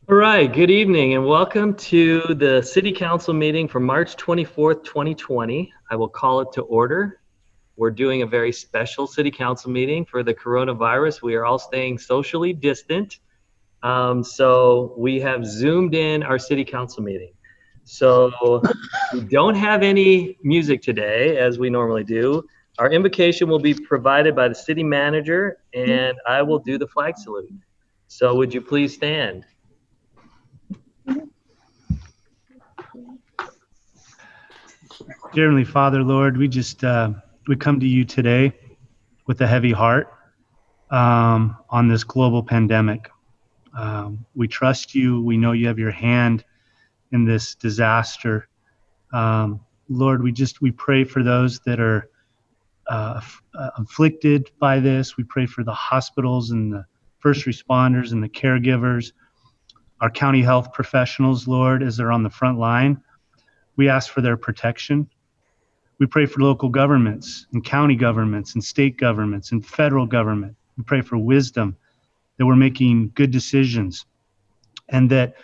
All right, good evening and welcome to the City Council meeting for March 24th, 2020. I will call it to order. We're doing a very special City Council meeting for the coronavirus. We are all staying socially distant. So we have Zoomed in our City Council meeting. So we don't have any music today as we normally do. Our invocation will be provided by the city manager and I will do the flag salute. So would you please stand? Dear Heavenly Father, Lord, we come to you today with a heavy heart on this global pandemic. We trust you. We know you have your hand in this disaster. Lord, we pray for those that are afflicted by this. We pray for the hospitals and the first responders and the caregivers, our county health professionals, Lord, as they're on the front line. We ask for their protection. We pray for local governments and county governments and state governments and federal government. We pray for wisdom, that we're making good decisions, and that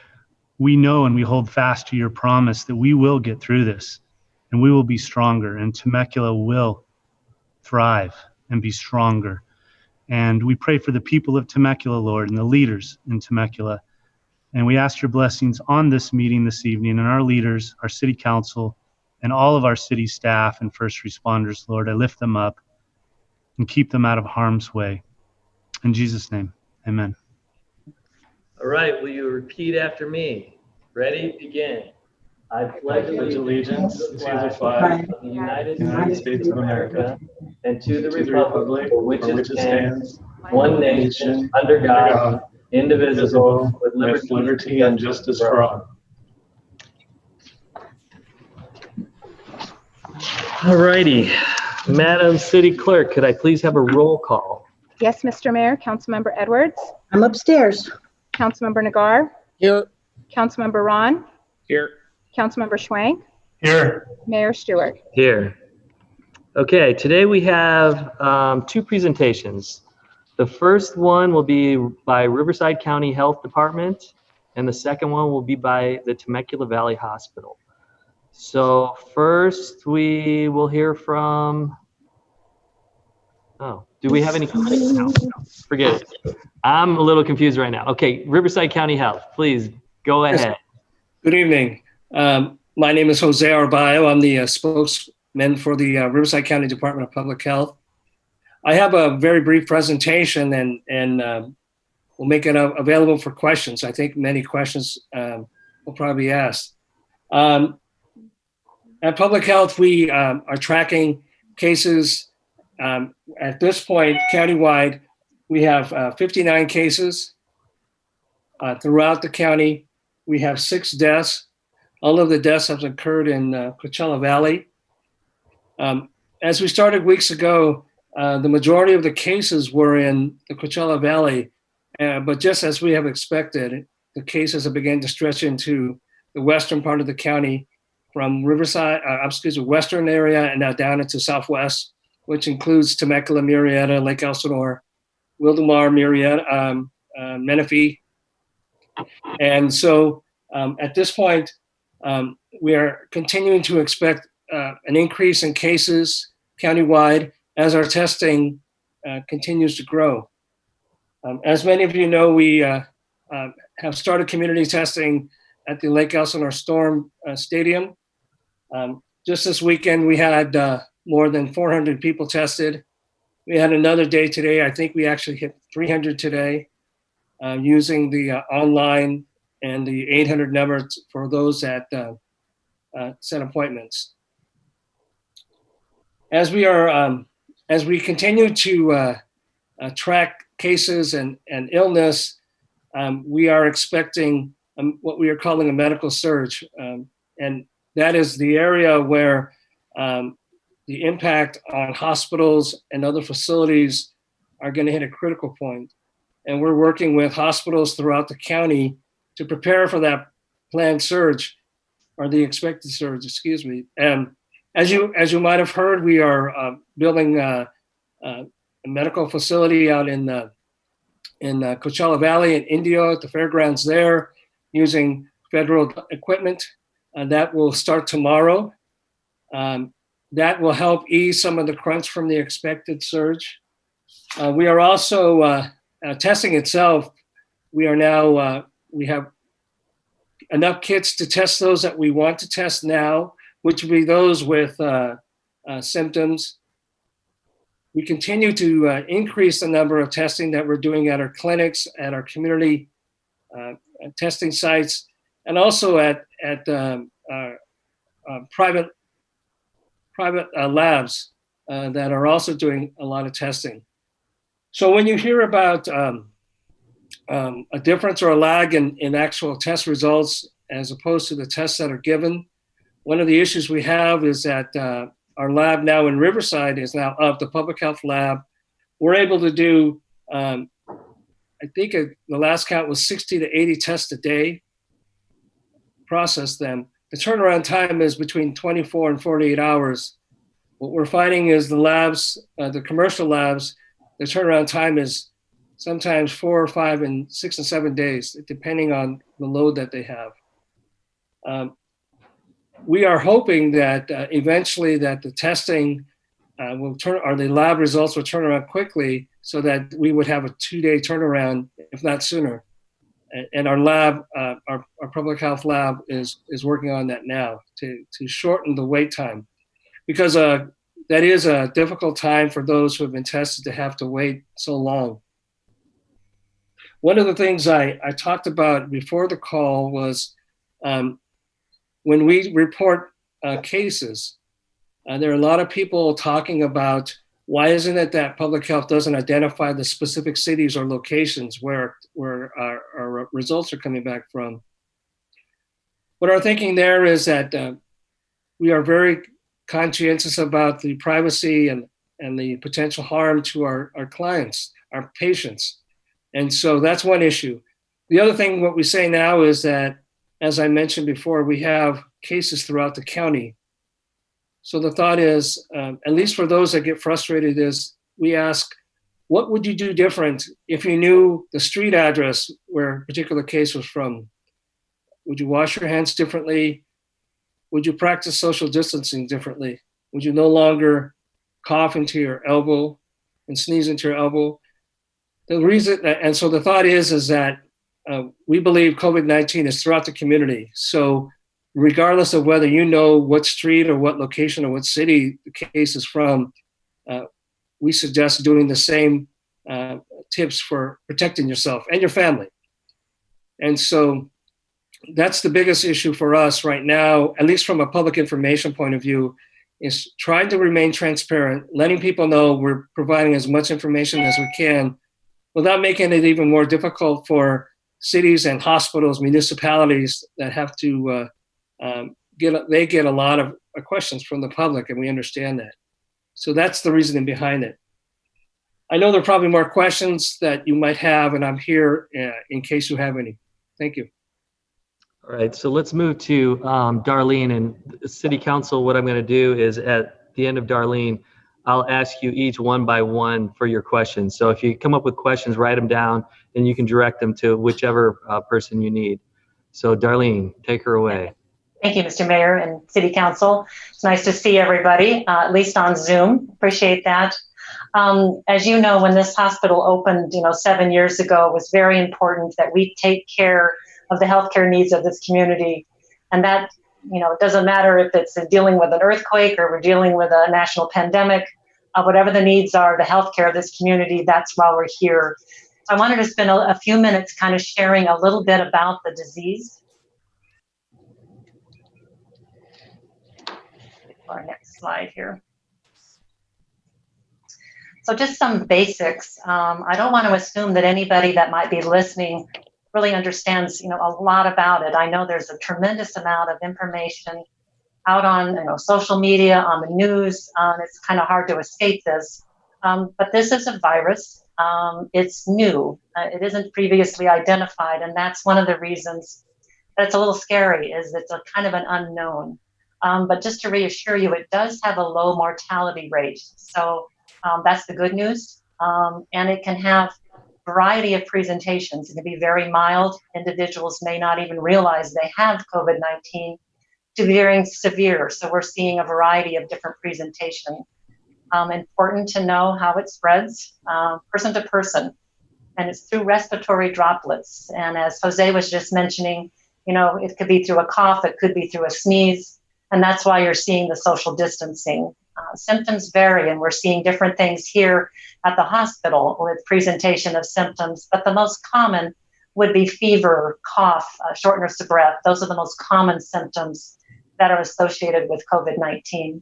we know and we hold fast to your promise that we will get through this and we will be stronger, and Temecula will thrive and be stronger. And we pray for the people of Temecula, Lord, and the leaders in Temecula. And we ask your blessings on this meeting this evening and our leaders, our city council, and all of our city staff and first responders, Lord. I lift them up and keep them out of harm's way. In Jesus' name, amen. All right, will you repeat after me? Ready, begin. I pledge allegiance to the flag of the United States of America and to the to the republic for which it stands, stands, one nation, under God, indivisible, with liberty and justice for all. All righty. Madam City Clerk, could I please have a roll call? Yes, Mr. Mayor. Councilmember Edwards. I'm upstairs. Councilmember Nagar. Here. Councilmember Ron. Here. Councilmember Schwank. Here. Mayor Stewart. Here. Okay, today we have two presentations. The first one will be by Riverside County Health Department, and the second one will be by the Temecula Valley Hospital. So first we will hear from, do we have any? No, forget it. I'm a little confused right now. Okay, Riverside County Health, please go ahead. Good evening. My name is Jose Arbayo. I'm the spokesman for the Riverside County Department of Public Health. I have a very brief presentation and we'll make it available for questions. I think many questions will probably be asked. At Public Health, we are tracking cases. At this point, countywide, we have 59 cases. Throughout the county, we have 6 deaths. All of the deaths have occurred in Coachella Valley. As we started weeks ago, the majority of the cases were in the Coachella Valley, but just as we have expected, the cases have begun to stretch into the western part of the county, from Riverside, western area, and now down into Southwest, which includes Temecula, Murrieta, Lake Elsinore, Wildomar, Murrieta, Menifee. And so at this point, we are continuing to expect an increase in cases countywide as our testing continues to grow. As many of you know, we have started community testing at the Lake Elsinore Storm Stadium. Just this weekend, we had more than 400 people tested. We had another day today. I think we actually hit 300 today using the online and the 800 number for those that set appointments. As we continue to track cases and illness, we are expecting what we are calling a medical surge. And that is the area where the impact on hospitals and other facilities are going to hit a critical point. And we're working with hospitals throughout the county to prepare for that planned surge, or the expected surge, excuse me. And as you might have heard, we are building a medical facility out in Coachella Valley in Indio at the fairgrounds there. using federal equipment. That will start tomorrow. That will help ease some of the crunch from the expected surge. We are also testing itself. We are now, we have enough kits to test those that we want to test now, which would be those with symptoms. We continue to increase the number of testing that we're doing at our clinics, at our community testing sites, and also at private labs that are also doing a lot of testing. So when you hear about a difference or a lag in actual test results as opposed to the tests that are given, one of the issues we have is that our lab now in Riverside is now up, the public health lab. We're able to do, I think the last count was 60 to 80 tests a day, process them. The turnaround time is between 24 and 48 hours. What we're finding is the labs, the commercial labs, the turnaround time is sometimes 4 or 5 and 6 and 7 days, depending on the load that they have. We are hoping that eventually that the testing will turn, or the lab results will turn around quickly so that we would have a 2-day turnaround, if not sooner. And our lab, our public health lab is working on that now to shorten the wait time, because that is a difficult time for those who have been tested to have to wait so long. One of the things I talked about before the call was when we report cases, there are a lot of people talking about why isn't it that public health doesn't identify the specific cities or locations where our results are coming back from. What our thinking there is that we are very conscientious about the privacy and the potential harm to our clients, our patients. And so that's one issue. The other thing, what we say now is that, as I mentioned before, we have cases throughout the county. So the thought is, at least for those that get frustrated, is we ask, what would you do different if you knew the street address where a particular case was from? Would you wash your hands differently? Would you practice social distancing differently? Would you no longer cough into your elbow and sneeze into your elbow? The reason, and so the thought is that we believe COVID-19 is throughout the community. So regardless of whether you know what street or what location or what city the case is from, we suggest doing the same tips for protecting yourself and your family. And so that's the biggest issue for us right now, at least from a public information point of view, is trying to remain transparent, letting people know we're providing as much information as we can without making it even more difficult for cities and hospitals, municipalities that have to get a lot of questions from the public, and we understand that. So that's the reasoning behind it. I know there are probably more questions that you might have, and I'm here in case you have any. Thank you. All right, so let's move to Darlene and City Council. What I'm going to do is at the end of Darlene, I'll ask you each one by one for your questions. So if you come up with questions, write them down, and you can direct them to whichever person you need. So Darlene, take her away. Thank you, Mr. Mayor and City Council. It's nice to see everybody, at least on Zoom. Appreciate that. As you know, when this hospital opened, 7 years ago, it was very important that we take care of the healthcare needs of this community. And that, it doesn't matter if it's dealing with an earthquake or we're dealing with a national pandemic, whatever the needs are, the healthcare of this community, that's why we're here. I wanted to spend a few minutes kind of sharing a little bit about the disease. Our next slide here. So just some basics. I don't want to assume that anybody that might be listening really understands, a lot about it. I know there's a tremendous amount of information out on, social media, on the news. It's kind of hard to escape this. But this is a virus. It's new. It isn't previously identified, and that's one of the reasons that it's a little scary. Is it's a kind of an unknown. But just to reassure you, it does have a low mortality rate. So that's the good news. And it can have variety of presentations. It can be very mild. Individuals may not even realize they have COVID-19 to very severe. So we're seeing a variety of different presentations. Important to know how it spreads person to person, and it's through respiratory droplets. And as Jose was just mentioning, it could be through a cough, it could be through a sneeze, and that's why you're seeing the social distancing. Symptoms vary, and we're seeing different things here at the hospital with presentation of symptoms, but the most common would be fever, cough, shortness of breath. Those are the most common symptoms that are associated with COVID-19.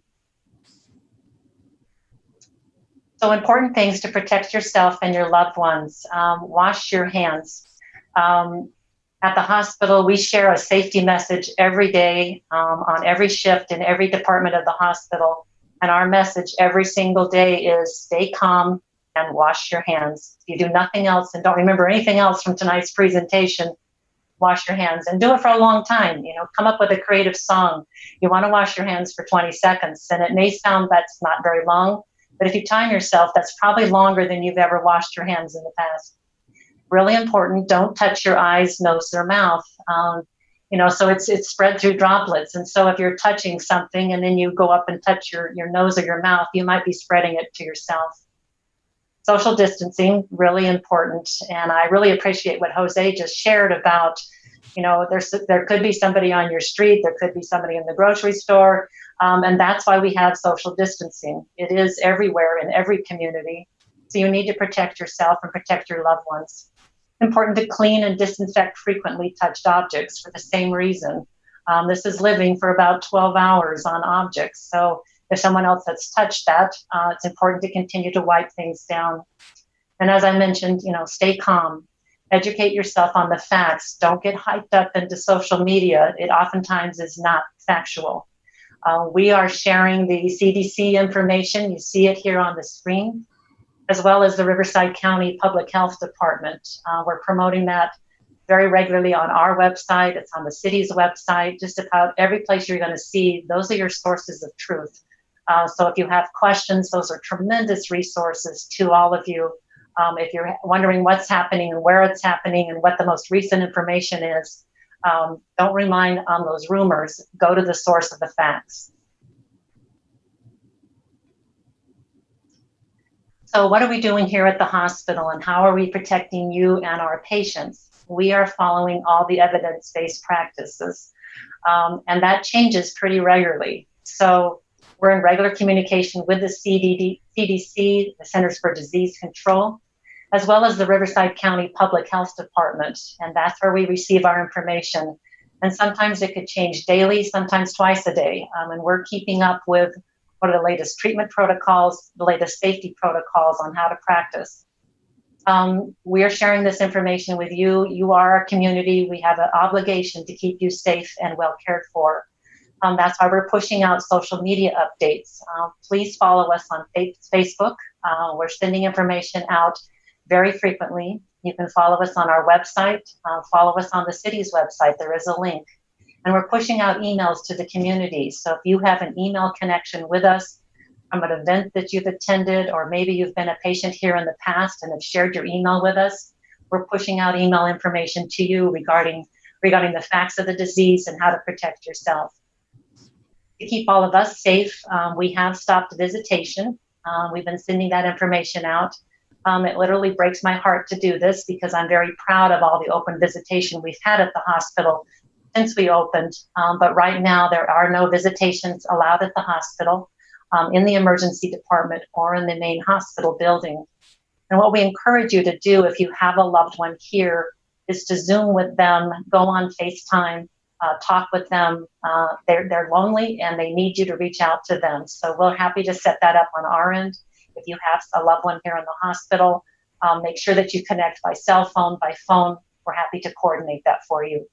So important things to protect yourself and your loved ones. Wash your hands. At the hospital, we share a safety message every day on every shift in every department of the hospital. And our message every single day is stay calm and wash your hands. If you do nothing else and don't remember anything else from tonight's presentation, wash your hands and do it for a long time. Come up with a creative song. You want to wash your hands for 20 seconds. And it may sound that's not very long, but if you time yourself, that's probably longer than you've ever washed your hands in the past. Really important, don't touch your eyes, nose, or mouth. So it's spread through droplets. And so if you're touching something and then you go up and touch your nose or your mouth, you might be spreading it to yourself. Social distancing, really important. And I really appreciate what Jose just shared about, there could be somebody on your street, there could be somebody in the grocery store. And that's why we have social distancing. It is everywhere in every community. So you need to protect yourself and protect your loved ones. Important to clean and disinfect frequently touched objects for the same reason. This is living for about 12 hours on objects. So if someone else has touched that, it's important to continue to wipe things down. And as I mentioned, stay calm. Educate yourself on the facts. Don't get hyped up into social media. It oftentimes is not factual. We are sharing the CDC information. You see it here on the screen, as well as the Riverside County Public Health Department. We're promoting that very regularly on our website. It's on the city's website. Just about every place you're going to see, those are your sources of truth. So if you have questions, those are tremendous resources to all of you. If you're wondering what's happening and where it's happening and what the most recent information is, don't rely on those rumors. Go to the source of the facts. So what are we doing here at the hospital, and how are we protecting you and our patients? We are following all the evidence-based practices, and that changes pretty regularly. So we're in regular communication with the CDC, the Centers for Disease Control, as well as the Riverside County Public Health Department, and that's where we receive our information. And sometimes it could change daily, sometimes twice a day, and we're keeping up with what are the latest treatment protocols, the latest safety protocols on how to practice. We are sharing this information with you. You are our community. We have an obligation to keep you safe and well cared for. That's why we're pushing out social media updates. Please follow us on Facebook. We're sending information out very frequently. You can follow us on our website, follow us on the city's website. There is a link. And we're pushing out emails to the community. So if you have an email connection with us from an event that you've attended, or maybe you've been a patient here in the past and have shared your email with us, we're pushing out email information to you regarding the facts of the disease and how to protect yourself. To keep all of us safe, we have stopped visitation. We've been sending that information out. It literally breaks my heart to do this because I'm very proud of all the open visitation we've had at the hospital since we opened, but right now there are no visitations allowed at the hospital, in the emergency department or in the main hospital building. And what we encourage you to do if you have a loved one here is to Zoom with them, go on FaceTime, talk with them. They're lonely and they need you to reach out to them. So we're happy to set that up on our end. If you have a loved one here in the hospital, make sure that you connect by cell phone, by phone. We're happy to coordinate that for you.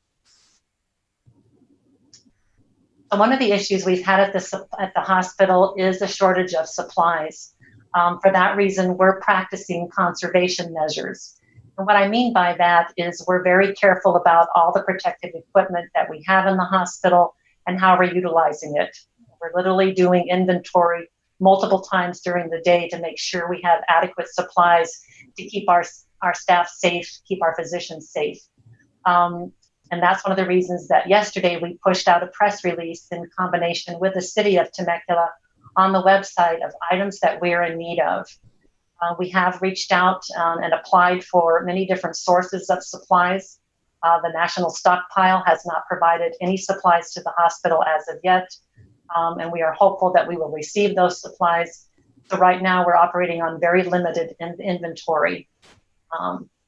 So one of the issues we've had at the hospital is a shortage of supplies. For that reason, we're practicing conservation measures. And what I mean by that is we're very careful about all the protective equipment that we have in the hospital and how we're utilizing it. We're literally doing inventory multiple times during the day to make sure we have adequate supplies to keep our our staff safe, keep our physicians safe. And that's one of the reasons that yesterday we pushed out a press release in combination with the city of Temecula on the website of items that we're in need of. We have reached out and applied for many different sources of supplies. The national stockpile has not provided any supplies to the hospital as of yet, and we are hopeful that we will receive those supplies. So right now we're operating on very limited inventory.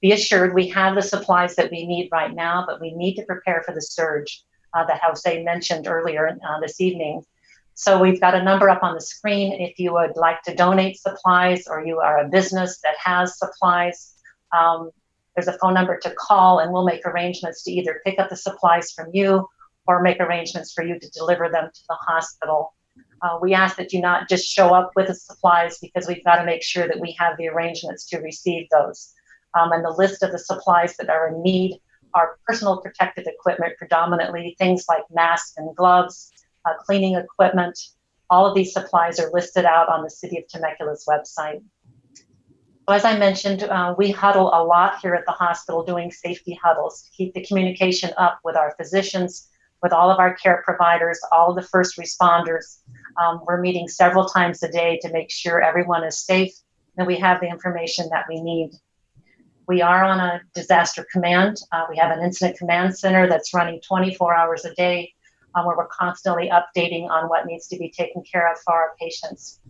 Be assured we have the supplies that we need right now, but we need to prepare for the surge that Jose mentioned earlier this evening. So we've got a number up on the screen. If you would like to donate supplies, or you are a business that has supplies, there's a phone number to call, and we'll make arrangements to either pick up the supplies from you or make arrangements for you to deliver them to the hospital. We ask that you not just show up with the supplies, because we've got to make sure that we have the arrangements to receive those. And the list of the supplies that are in need are personal protective equipment, predominantly things like masks and gloves, cleaning equipment. All of these supplies are listed out on the City of Temecula's website. So as I mentioned, we huddle a lot here at the hospital, doing safety huddles to keep the communication up with our physicians, with all of our care providers, all of the first responders. We're meeting several times a day to make sure everyone is safe and we have the information that we need. We are on a disaster command. We have an incident command center that's running 24 hours a day, where we're constantly updating on what needs to be taken care of for our patients.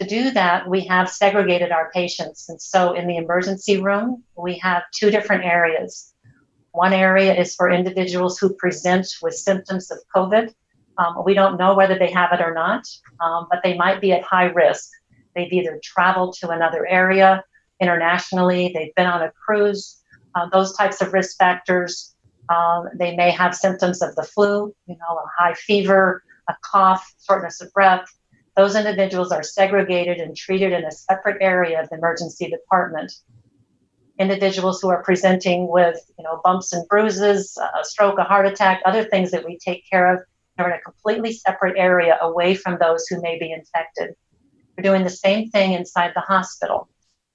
To do that, we have segregated our patients. And so in the emergency room, we have two different areas. One area is for individuals who present with symptoms of COVID. We don't know whether they have it or not, but they might be at high risk. They've either traveled to another area internationally, they've been on a cruise, those types of risk factors. They may have symptoms of the flu, a high fever, a cough, shortness of breath. Those individuals are segregated and treated in a separate area of the emergency department. Individuals who are presenting with, bumps and bruises, a stroke, a heart attack, other things that we take care of, are in a completely separate area away from those who may be infected. We're doing the same thing inside the hospital.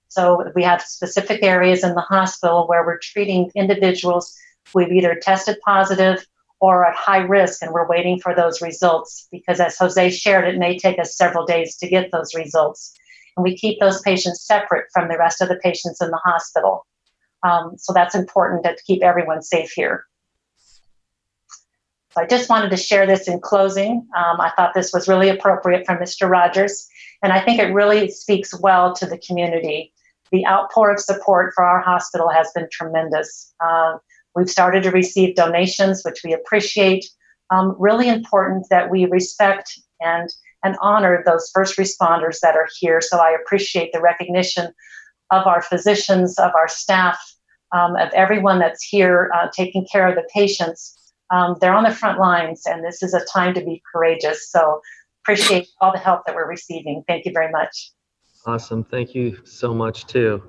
So we have specific areas in the hospital where we're treating individuals who have either tested positive or at high risk, and we're waiting for those results, because as Jose shared, it may take us several days to get those results. And we keep those patients separate from the rest of the patients in the hospital. So that's important to keep everyone safe here. So I just wanted to share this in closing. I thought this was really appropriate from Mr. Rogers, and I think it really speaks well to the community. The outpour of support for our hospital has been tremendous. We've started to receive donations, which we appreciate. Really important that we respect and honor those first responders that are here. So I appreciate the recognition of our physicians, of our staff, of everyone that's here taking care of the patients. They're on the front lines, and this is a time to be courageous. So appreciate all the help that we're receiving. Thank you very much. Awesome. Thank you so much, too.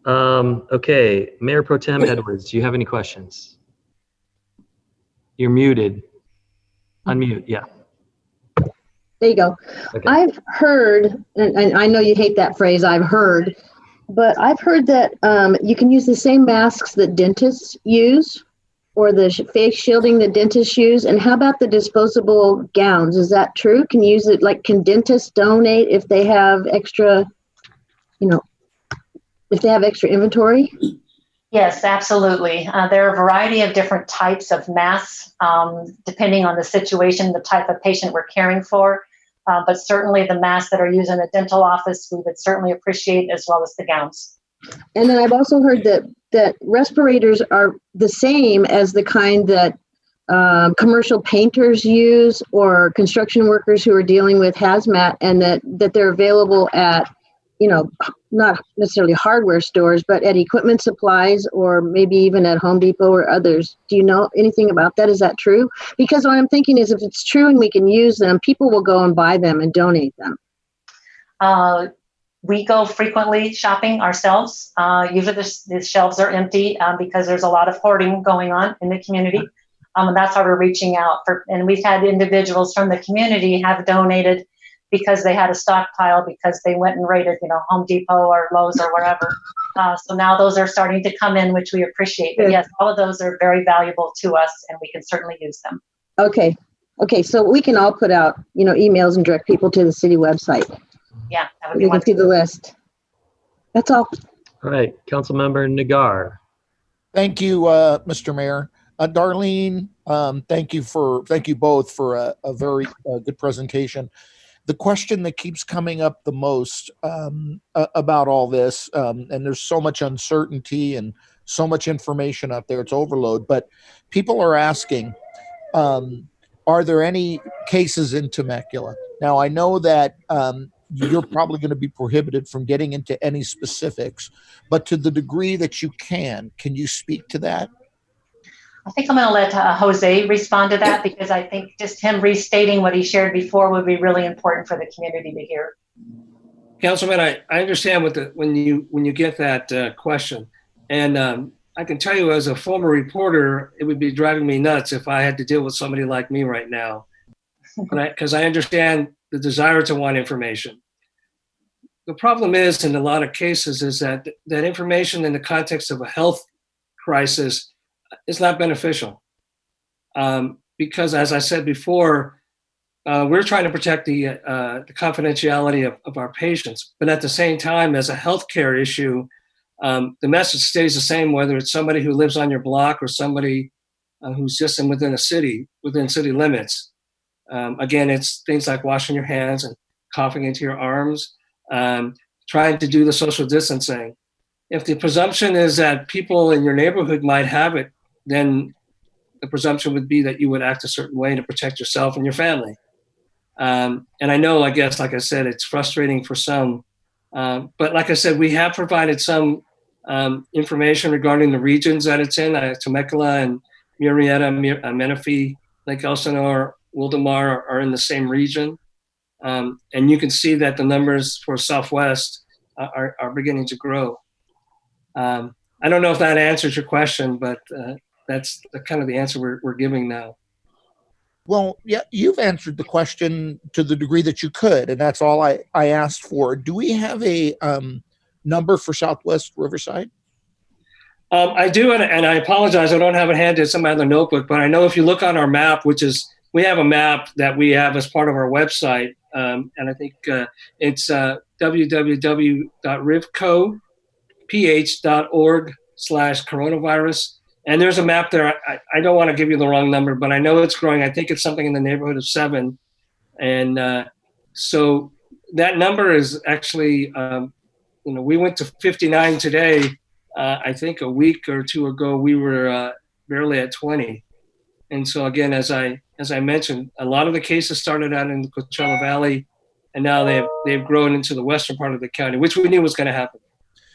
Okay, Mayor Pro Tem Edwards, do you have any questions? You're muted. Unmute, yeah. There you go. Okay. I've heard, and I know you hate that phrase, I've heard, but I've heard that you can use the same masks that dentists use, or the face shielding that dentists use. And how about the disposable gowns? Is that true? Can you use it, can dentists donate if they have extra, if they have extra inventory? Yes, absolutely. There are a variety of different types of masks, depending on the situation, the type of patient we're caring for. But certainly the masks that are used in a dental office, we would certainly appreciate, as well as the gowns. And then I've also heard that respirators are the same as the kind that commercial painters use, or construction workers who are dealing with hazmat, and that they're available at, not necessarily hardware stores, but at equipment supplies, or maybe even at Home Depot or others. Do you know anything about that? Is that true? Because what I'm thinking is, if it's true and we can use them, people will go and buy them and donate them. We go frequently shopping ourselves. Usually the shelves are empty because there's a lot of hoarding going on in the community. And that's why we're reaching out and we've had individuals from the community have donated because they had a stockpile, because they went and raided, Home Depot or Lowe's or wherever. So now those are starting to come in, which we appreciate. But Good. yes, all of those are very valuable to us, and we can certainly use them. Okay. Okay. So we can all put out, emails and direct people to the city website. Yeah, that would be They can see wonderful. the list. That's all. All right, Councilmember Nagar. Thank you, Mr. Mayor. Darlene, thank you both for a very good presentation. The question that keeps coming up the most about all this, and there's so much uncertainty and so much information out there, it's overload, but people are asking, are there any cases in Temecula? Now, I know that you're probably going to be prohibited from getting into any specifics, but to the degree that you can you speak to that? I think I'm going to let Jose respond to that, because I think just him restating what he shared before would be really important for the community to hear. Councilman, I understand when you get that question, and I can tell you as a former reporter, it would be driving me nuts if I had to deal with somebody like me right now, because I understand the desire to want information. The problem is, in a lot of cases, is that information in the context of a health crisis is not beneficial, because, as I said before, we're trying to protect the confidentiality of our patients, but at the same time, as a healthcare issue, the message stays the same whether it's somebody who lives on your block or somebody who's just within city limits. Again, it's things like washing your hands and coughing into your arms, trying to do the social distancing. If the presumption is that people in your neighborhood might have it, then the presumption would be that you would act a certain way to protect yourself and your family. And I know, I guess, like I said, it's frustrating for some. But like I said, we have provided some information regarding the regions that it's in. Temecula and Murrieta, Menifee, Lake Elsinore, Wildomar are in the same region. And you can see that the numbers for Southwest are beginning to grow. I don't know if that answers your question, but that's kind of the answer we're giving now. Well, yeah, you've answered the question to the degree that you could, and that's all I asked for. Do we have a number for Southwest Riverside? I do, and I apologize, I don't have it handy. It's in my other notebook, but I know if you look on our map, we have a map that we have as part of our website, and I think it's www.rivcoph.org/coronavirus. And there's a map there. I don't want to give you the wrong number, but I know it's growing. I think it's something in the neighborhood of 7. And so that number is actually, we went to 59 today. I think a week or two ago, we were barely at 20. And so again, as I mentioned, a lot of the cases started out in the Coachella Valley, and now they've grown into the western part of the county, which we knew was going to happen.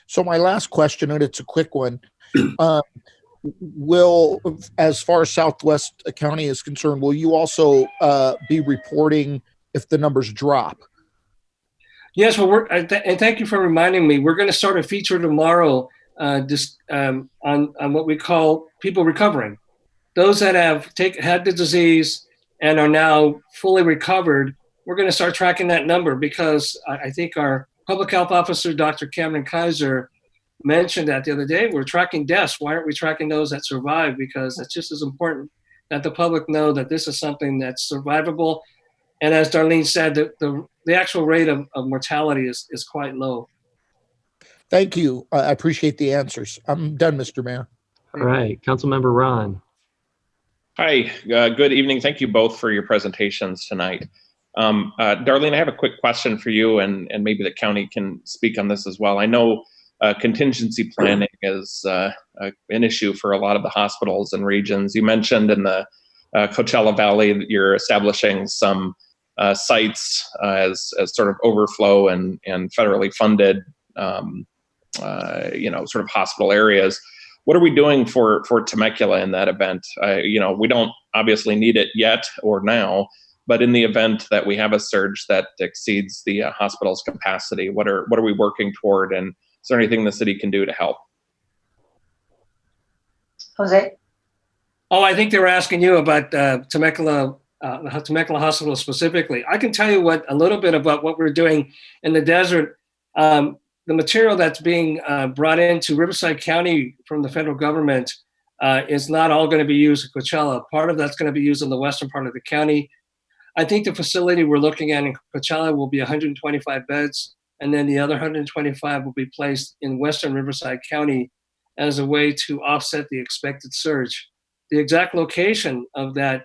So my last question, and it's a quick one. As far as Southwest County is concerned, will you also be reporting if the numbers drop? Yes, well, and thank you for reminding me. We're going to start a feature tomorrow on what we call people recovering. Those that have had the disease and are now fully recovered, we're going to start tracking that number, because I think our public health officer, Dr. Cameron Kaiser, mentioned that the other day. We're tracking deaths. Why aren't we tracking those that survive? Because it's just as important that the public know that this is something that's survivable. And as Darlene said, the actual rate of mortality is quite low. Thank you. I appreciate the answers. I'm done, Mr. Mayor. All right, Councilmember Ron. Hi, good evening. Thank you both for your presentations tonight. Darlene, I have a quick question for you, and maybe the county can speak on this as well. I know contingency planning is an issue for a lot of the hospitals and regions. You mentioned in the Coachella Valley that you're establishing some sites as sort of overflow and federally funded, sort of hospital areas. What are we doing for Temecula in that event? We don't obviously need it yet or now, but in the event that we have a surge that exceeds the hospital's capacity, what are we working toward, and is there anything the city can do to help? Jose? Oh, I think they were asking you about Temecula, the Temecula Hospital specifically. I can tell you a little bit about what we're doing in the desert. The the material that's being brought into Riverside County from the federal government is not all going to be used at Coachella. Part of that's going to be used in the western part of the county. I think the facility we're looking at in Coachella will be 125 beds, and then the other 125 will be placed in western Riverside County as a way to offset the expected surge. The exact location of that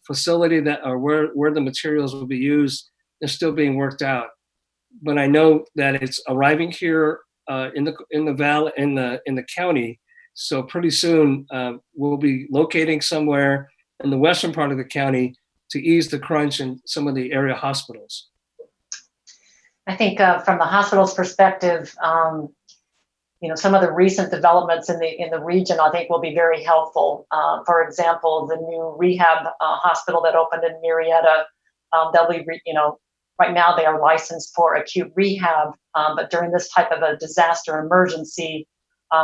facility or where the materials will be used is still being worked out. But I know that it's arriving here in the valley in the county. So pretty soon we'll be locating somewhere in the western part of the county to ease the crunch in some of the area hospitals. I think from the hospital's perspective, some of the recent developments in the region, I think, will be very helpful. For example, the new rehab hospital that opened in Murrieta, they'll be, right now they are licensed for acute rehab, but during this type of a disaster emergency,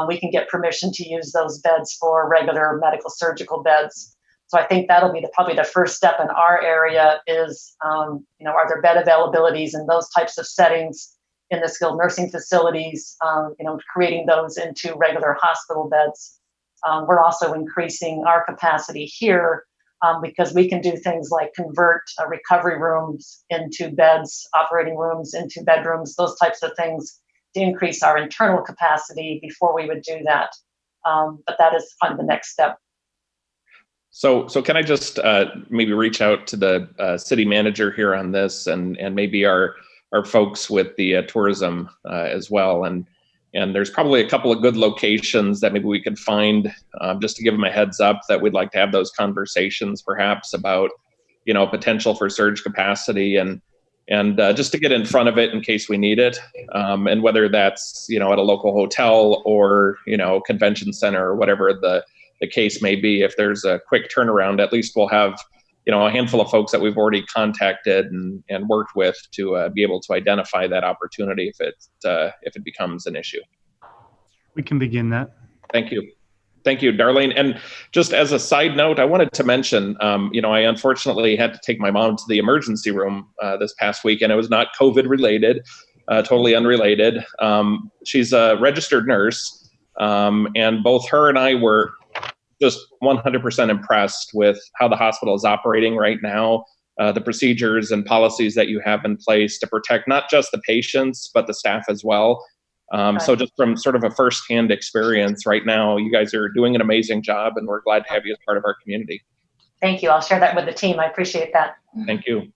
we can get permission to use those beds for regular medical surgical beds. So I think that'll be probably the first step in our area is, are there bed availabilities in those types of settings in the skilled nursing facilities, creating those into regular hospital beds. We're also increasing our capacity here because we can do things like convert recovery rooms into beds, operating rooms into bedrooms, those types of things to increase our internal capacity before we would do that. But that is kind of the next step. So can I just maybe reach out to the city manager here on this, and maybe our folks with the tourism as well, and there's probably a couple of good locations that maybe we could find just to give them a heads up that we'd like to have those conversations perhaps about potential for surge capacity and just to get in front of it in case we need it, and whether that's at a local hotel or convention center or whatever the case may be. If there's a quick turnaround, at least we'll have a handful of folks that we've already contacted and worked with to be able to identify that opportunity if it becomes an issue. We can begin that. Thank you, Darlene. And just as a side note, I wanted to mention, I unfortunately had to take my mom to the emergency room this past week, and it was not COVID related, totally unrelated. She's a registered nurse, and both her and I were just 100% impressed with how the hospital is operating right now, the procedures and policies that you have in place to protect not just the patients, but the staff as well. So just from sort of a firsthand experience right now, you guys are doing an amazing job, and we're glad to have you as part of our community. Thank you. I'll share that with the team. I appreciate that. Thank you.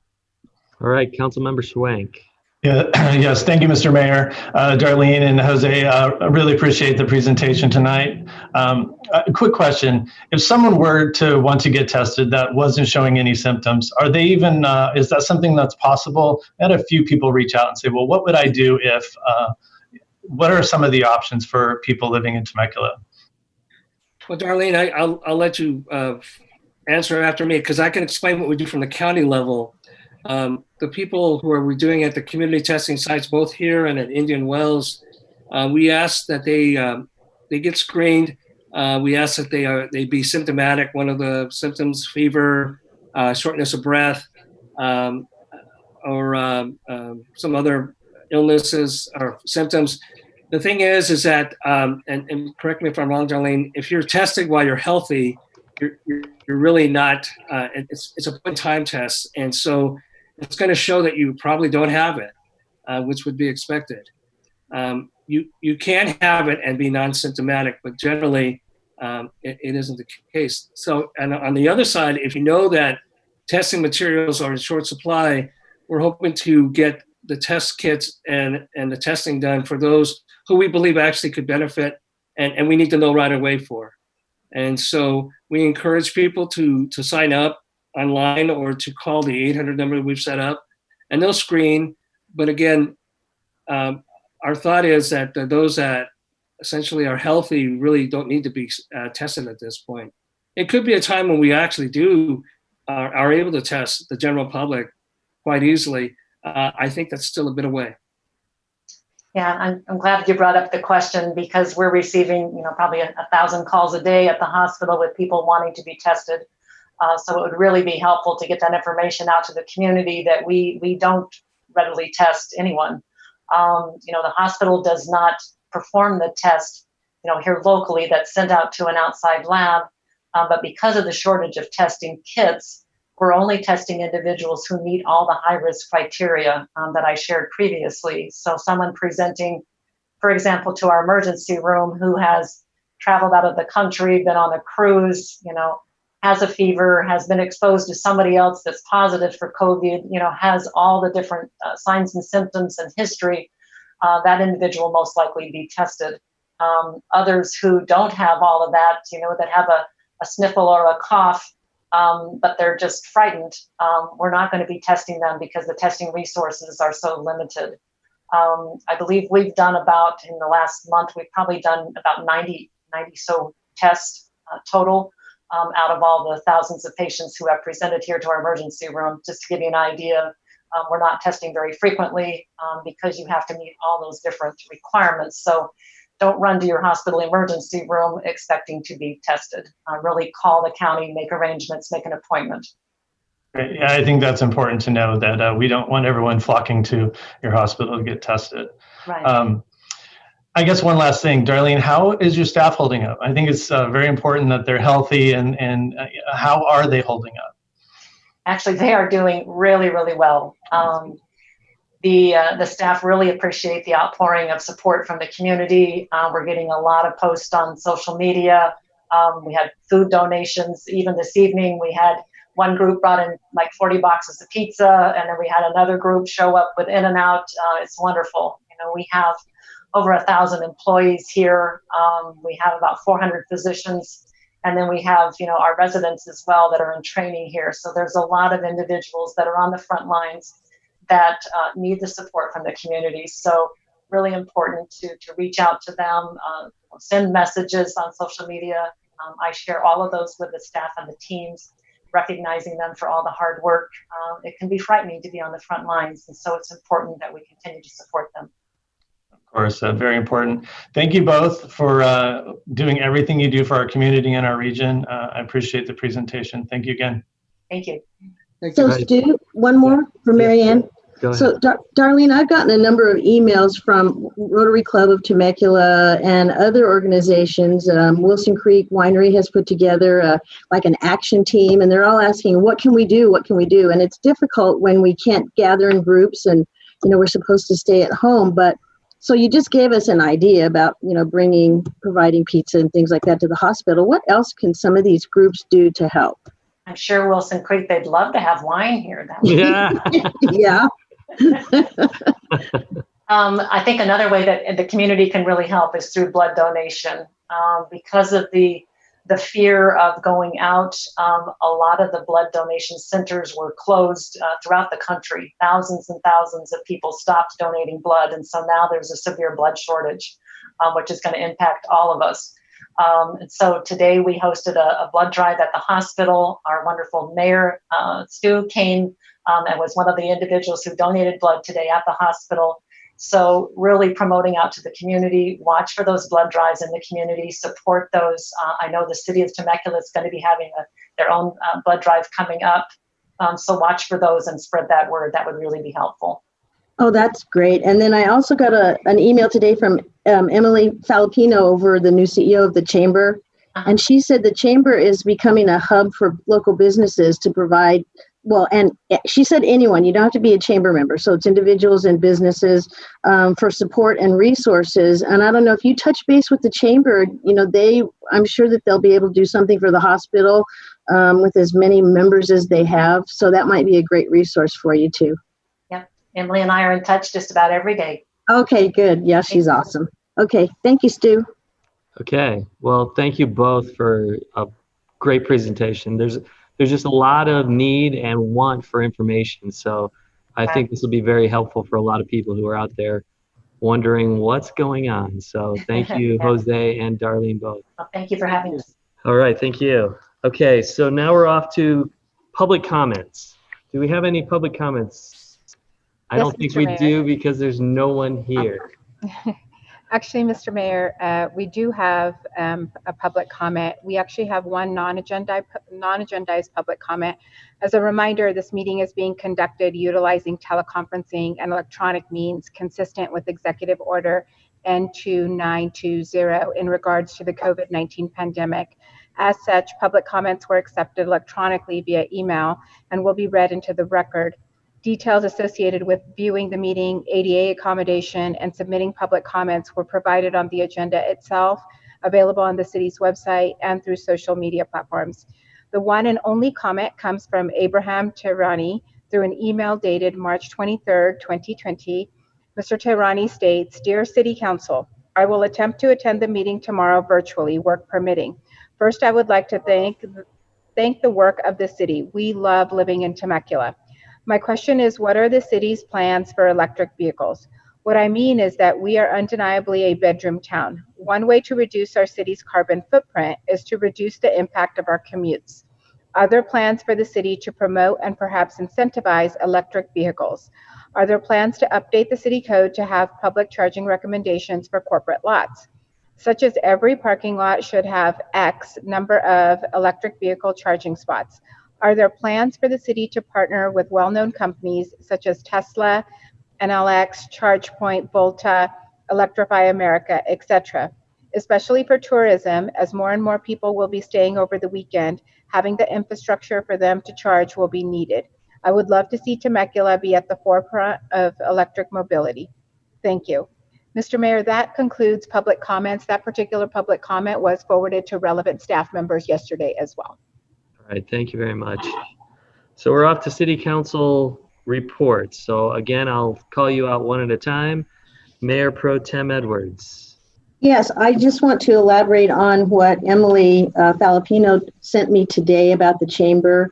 All right, Councilmember Schwank. Yeah, yes, thank you, Mr. Mayor. Darlene and Jose, I really appreciate the presentation tonight. A quick question. If someone were to want to get tested that wasn't showing any symptoms, are they even, is that something that's possible? I had a few people reach out and say, well, what would I do if, what are some of the options for people living in Temecula? Well, Darlene, I'll let you answer after me, because I can explain what we do from the county level. The people who are doing at the community testing sites, both here and at Indian Wells, we ask that they get screened. We ask that they be symptomatic. One of the symptoms, fever, shortness of breath, or some other illnesses or symptoms. The thing is that, and correct me if I'm wrong, Darlene, if you're tested while you're healthy, you're really not, it's a point-in-time test. And so it's going to show that you probably don't have it, which would be expected. You can have it and be non-symptomatic, but generally it isn't the case. So, and on the other side, if you know that testing materials are in short supply, we're hoping to get the test kits and the testing done for those who we believe actually could benefit, and we need to know right away for. And so we encourage people to sign up online or to call the 800 number we've set up, and they'll screen. But again, our thought is that those that essentially are healthy really don't need to be tested at this point. It could be a time when we actually are able to test the general public quite easily. I think that's still a bit away. Yeah, I'm glad you brought up the question, because we're receiving, probably 1,000 calls a day at the hospital with people wanting to be tested. So it would really be helpful to get that information out to the community that we don't readily test anyone. The hospital does not perform the test, here locally, that's sent out to an outside lab. But because of the shortage of testing kits, we're only testing individuals who meet all the high-risk criteria that I shared previously. So someone presenting, for example, to our emergency room who has traveled out of the country, been on a cruise, has a fever, has been exposed to somebody else that's positive for COVID, has all the different signs and symptoms and history, that individual most likely be tested. Others who don't have all of that, that have a sniffle or a cough, but they're just frightened, we're not going to be testing them because the testing resources are so limited. I believe we've done about, in the last month, we've probably done about 90 so tests total out of all the thousands of patients who have presented here to our emergency room. Just to give you an idea, we're not testing very frequently because you have to meet all those different requirements. So don't run to your hospital emergency room expecting to be tested. Really call the county, make arrangements, make an appointment. Yeah, I think that's important to know that we don't want everyone flocking to your hospital to get tested. Right. I guess one last thing, Darlene, how is your staff holding up? I think it's very important that they're healthy, and how are they holding up? Actually, they are doing really, really well. The staff really appreciate the outpouring of support from the community. We're getting a lot of posts on social media. We had food donations. Even this evening, we had one group brought in like 40 boxes of pizza, and then we had another group show up with In-N-Out. It's wonderful. We have over 1,000 employees here. We have about 400 physicians, and then we have, our residents as well that are in training here. So there's a lot of individuals that are on the front lines that need the support from the community. So really important to reach out to them, send messages on social media. I share all of those with the staff and the teams, recognizing them for all the hard work. It can be frightening to be on the front lines, and so it's important that we continue to support them. Of course, very important. Thank you both for doing everything you do for our community and our region. I appreciate the presentation. Thank you again. Thank you. So Stu, one more for Mary Ann. Go ahead. So Darlene, I've gotten a number of emails from Rotary Club of Temecula and other organizations. Wilson Creek Winery has put together like an action team, and they're all asking, what can we do? What can we do? And it's difficult when we can't gather in groups and, we're supposed to stay at home. But so you just gave us an idea about, providing pizza and things like that to the hospital. What else can some of these groups do to help? I'm sure Wilson Creek, they'd love to have wine here. Yeah. Yeah. I think another way that the community can really help is through blood donation. Because of the fear of going out, a lot of the blood donation centers were closed throughout the country. Thousands and thousands of people stopped donating blood, and so now there's a severe blood shortage, which is going to impact all of us. And so today we hosted a blood drive at the hospital. Our wonderful mayor, Stu, came and was one of the individuals who donated blood today at the hospital. So really promoting out to the community, watch for those blood drives in the community, support those. I know the city of Temecula is going to be having their own blood drive coming up. So watch for those and spread that word. That would really be helpful. Oh, that's great. And then I also got an email today from Emily Falipino, over the new CEO of the Chamber. And she said the Chamber is becoming a hub for local businesses to provide, and she said anyone, you don't have to be a Chamber member. So it's individuals and businesses for support and resources. And I don't know if you touch base with the Chamber, I'm sure that they'll be able to do something for the hospital with as many members as they have. So that might be a great resource for you too. Emily and I are in touch just about every day. Okay, good. Yeah, she's awesome. Okay, thank you, Stu. Okay, well, thank you both for a great presentation. There's just a lot of need and want for information. So I think this will be very helpful for a lot of people who are out there wondering what's going on. So thank you, Jose and Darlene both. Well, thank you for having us. All right, thank you. Okay, so now we're off to public comments. Do we have any public comments? I don't think we do because there's no one here. Actually, Mr. Mayor, we do have a public comment. We actually have one non-agendized public comment. As a reminder, this meeting is being conducted utilizing teleconferencing and electronic means consistent with Executive Order N2920 in regards to the COVID-19 pandemic. As such, public comments were accepted electronically via email and will be read into the record. Details associated with viewing the meeting, ADA accommodation, and submitting public comments were provided on the agenda itself, available on the city's website and through social media platforms. The one and only comment comes from Abraham Tehrani through an email dated March 23rd, 2020. Mr. Tehrani states, "Dear City Council, I will attempt to attend the meeting tomorrow virtually, work permitting. First, I would like to thank the work of the city. We love living in Temecula. My question is, what are the city's plans for electric vehicles? What I mean is that we are undeniably a bedroom town. One way to reduce our city's carbon footprint is to reduce the impact of our commutes. Are there plans for the city to promote and perhaps incentivize electric vehicles? Are there plans to update the city code to have public charging recommendations for corporate lots, such as every parking lot should have X number of electric vehicle charging spots? Are there plans for the city to partner with well-known companies such as Tesla, NLX, ChargePoint, Volta, Electrify America, etc.? Especially for tourism, as more and more people will be staying over the weekend, having the infrastructure for them to charge will be needed. I would love to see Temecula be at the forefront of electric mobility. Thank you." Mr. Mayor, that concludes public comments. That particular public comment was forwarded to relevant staff members yesterday as well. All right, thank you very much. So we're off to City Council reports. So again, I'll call you out one at a time. Mayor Pro Tem Edwards. Yes, I just want to elaborate on what Emily Falapino sent me today about the chamber.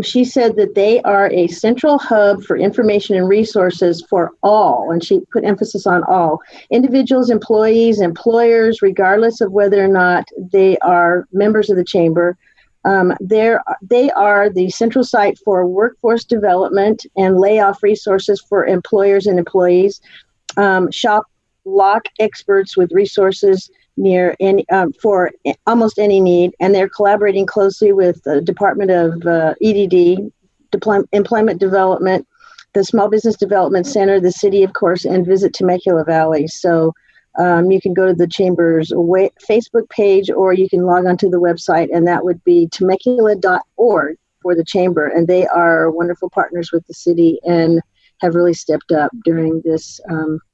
She said that they are a central hub for information and resources for all, and she put emphasis on all, individuals, employees, employers, regardless of whether or not they are members of the chamber. They are the central site for workforce development and layoff resources for employers and employees. Shop lock experts with resources near any for almost any need, and they're collaborating closely with the Department of EDD, Employment Development, the Small Business Development Center, the city, of course, and Visit Temecula Valley. So you can go to the Chamber's Facebook page, or you can log onto the website, and that would be temecula.org for the Chamber. And they are wonderful partners with the city and have really stepped up during this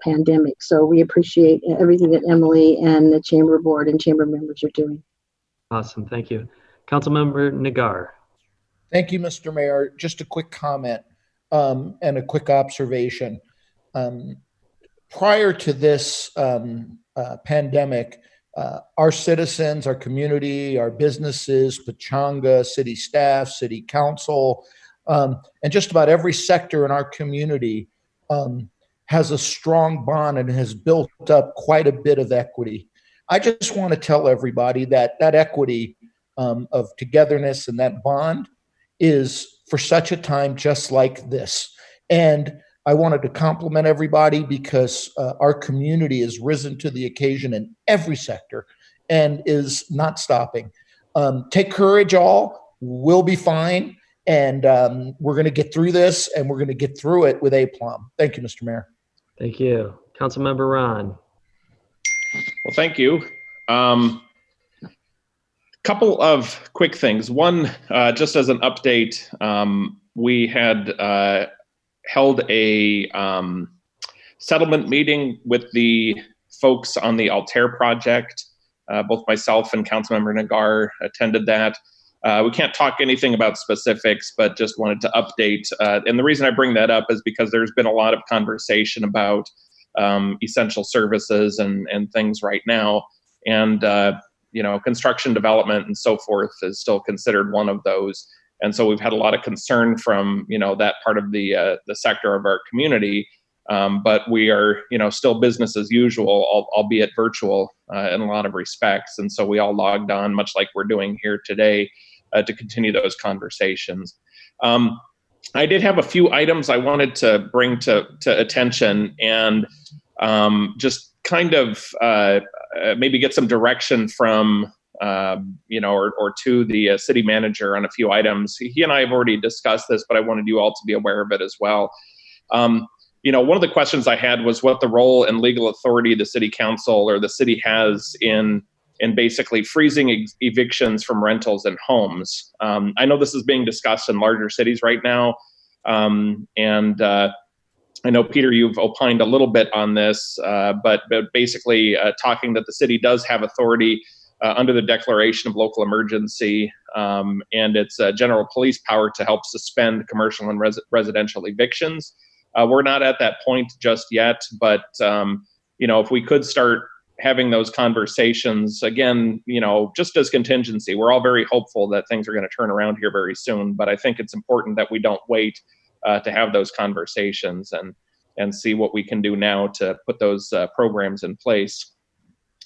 pandemic. So we appreciate everything that Emily and the Chamber Board and Chamber members are doing. Awesome, thank you. Councilmember Nagar. Thank you, Mr. Mayor. Just a quick comment and a quick observation. Prior to this pandemic, our citizens, our community, our businesses, Pechanga, city staff, city council, and just about every sector in our community has a strong bond and has built up quite a bit of equity. I just want to tell everybody that that equity of togetherness and that bond is for such a time just like this. And I wanted to compliment everybody because our community has risen to the occasion in every sector and is not stopping. Take courage, all. We'll be fine. And we're going to get through this, and we're going to get through it with aplomb. Thank you, Mr. Mayor. Thank you. Councilmember Ron. Well, thank you. Couple of quick things. One, just as an update, we had held a settlement meeting with the folks on the Altair project. Both myself and Councilmember Nagar attended that. We can't talk anything about specifics, but just wanted to update. And the reason I bring that up is because there's been a lot of conversation about essential services and things right now. And, construction development and so forth is still considered one of those. And so we've had a lot of concern from, that part of the sector of our community. But we are, still business as usual, albeit virtual in a lot of respects. And so we all logged on, much like we're doing here today, to continue those conversations. I did have a few items I wanted to bring to attention, and just kind of maybe get some direction from, or to the city manager on a few items. He and I have already discussed this, but I wanted you all to be aware of it as well. One of the questions I had was what the role and legal authority the city council or the city has in basically freezing evictions from rentals and homes. I know this is being discussed in larger cities right now, and I know, Peter, you've opined a little bit on this, but basically talking that the city does have authority under the declaration of local emergency and its general police power to help suspend commercial and residential evictions. We're not at that point just yet, but if we could start having those conversations again, just as contingency, we're all very hopeful that things are going to turn around here very soon. But I think it's important that we don't wait to have those conversations and see what we can do now to put those programs in place.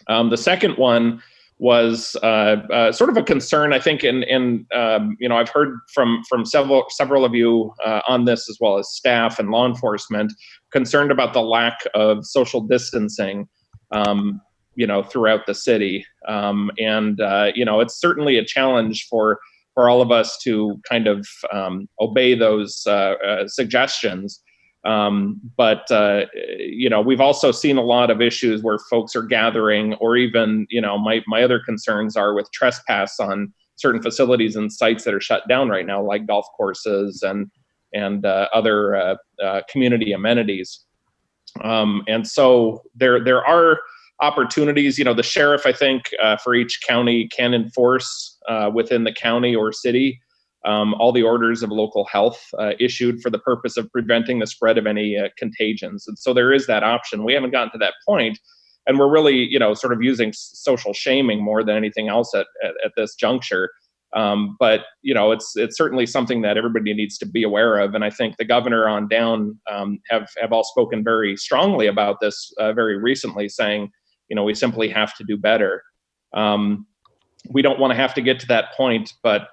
The second one was sort of a concern, I think, and I've heard from several of you on this, as well as staff and law enforcement, concerned about the lack of social distancing, throughout the city. It's certainly a challenge for all of us to kind of obey those suggestions. But we've also seen a lot of issues where folks are gathering, or even, my other concerns are with trespass on certain facilities and sites that are shut down right now, like golf courses and other community amenities. And so there are opportunities. The sheriff, I think, for each county can enforce within the county or city all the orders of local health issued for the purpose of preventing the spread of any contagions. And so there is that option. We haven't gotten to that point, and we're really, sort of using social shaming more than anything else at this juncture. But it's certainly something that everybody needs to be aware of. And I think the governor on down have all spoken very strongly about this very recently, saying, we simply have to do better. We don't want to have to get to that point, but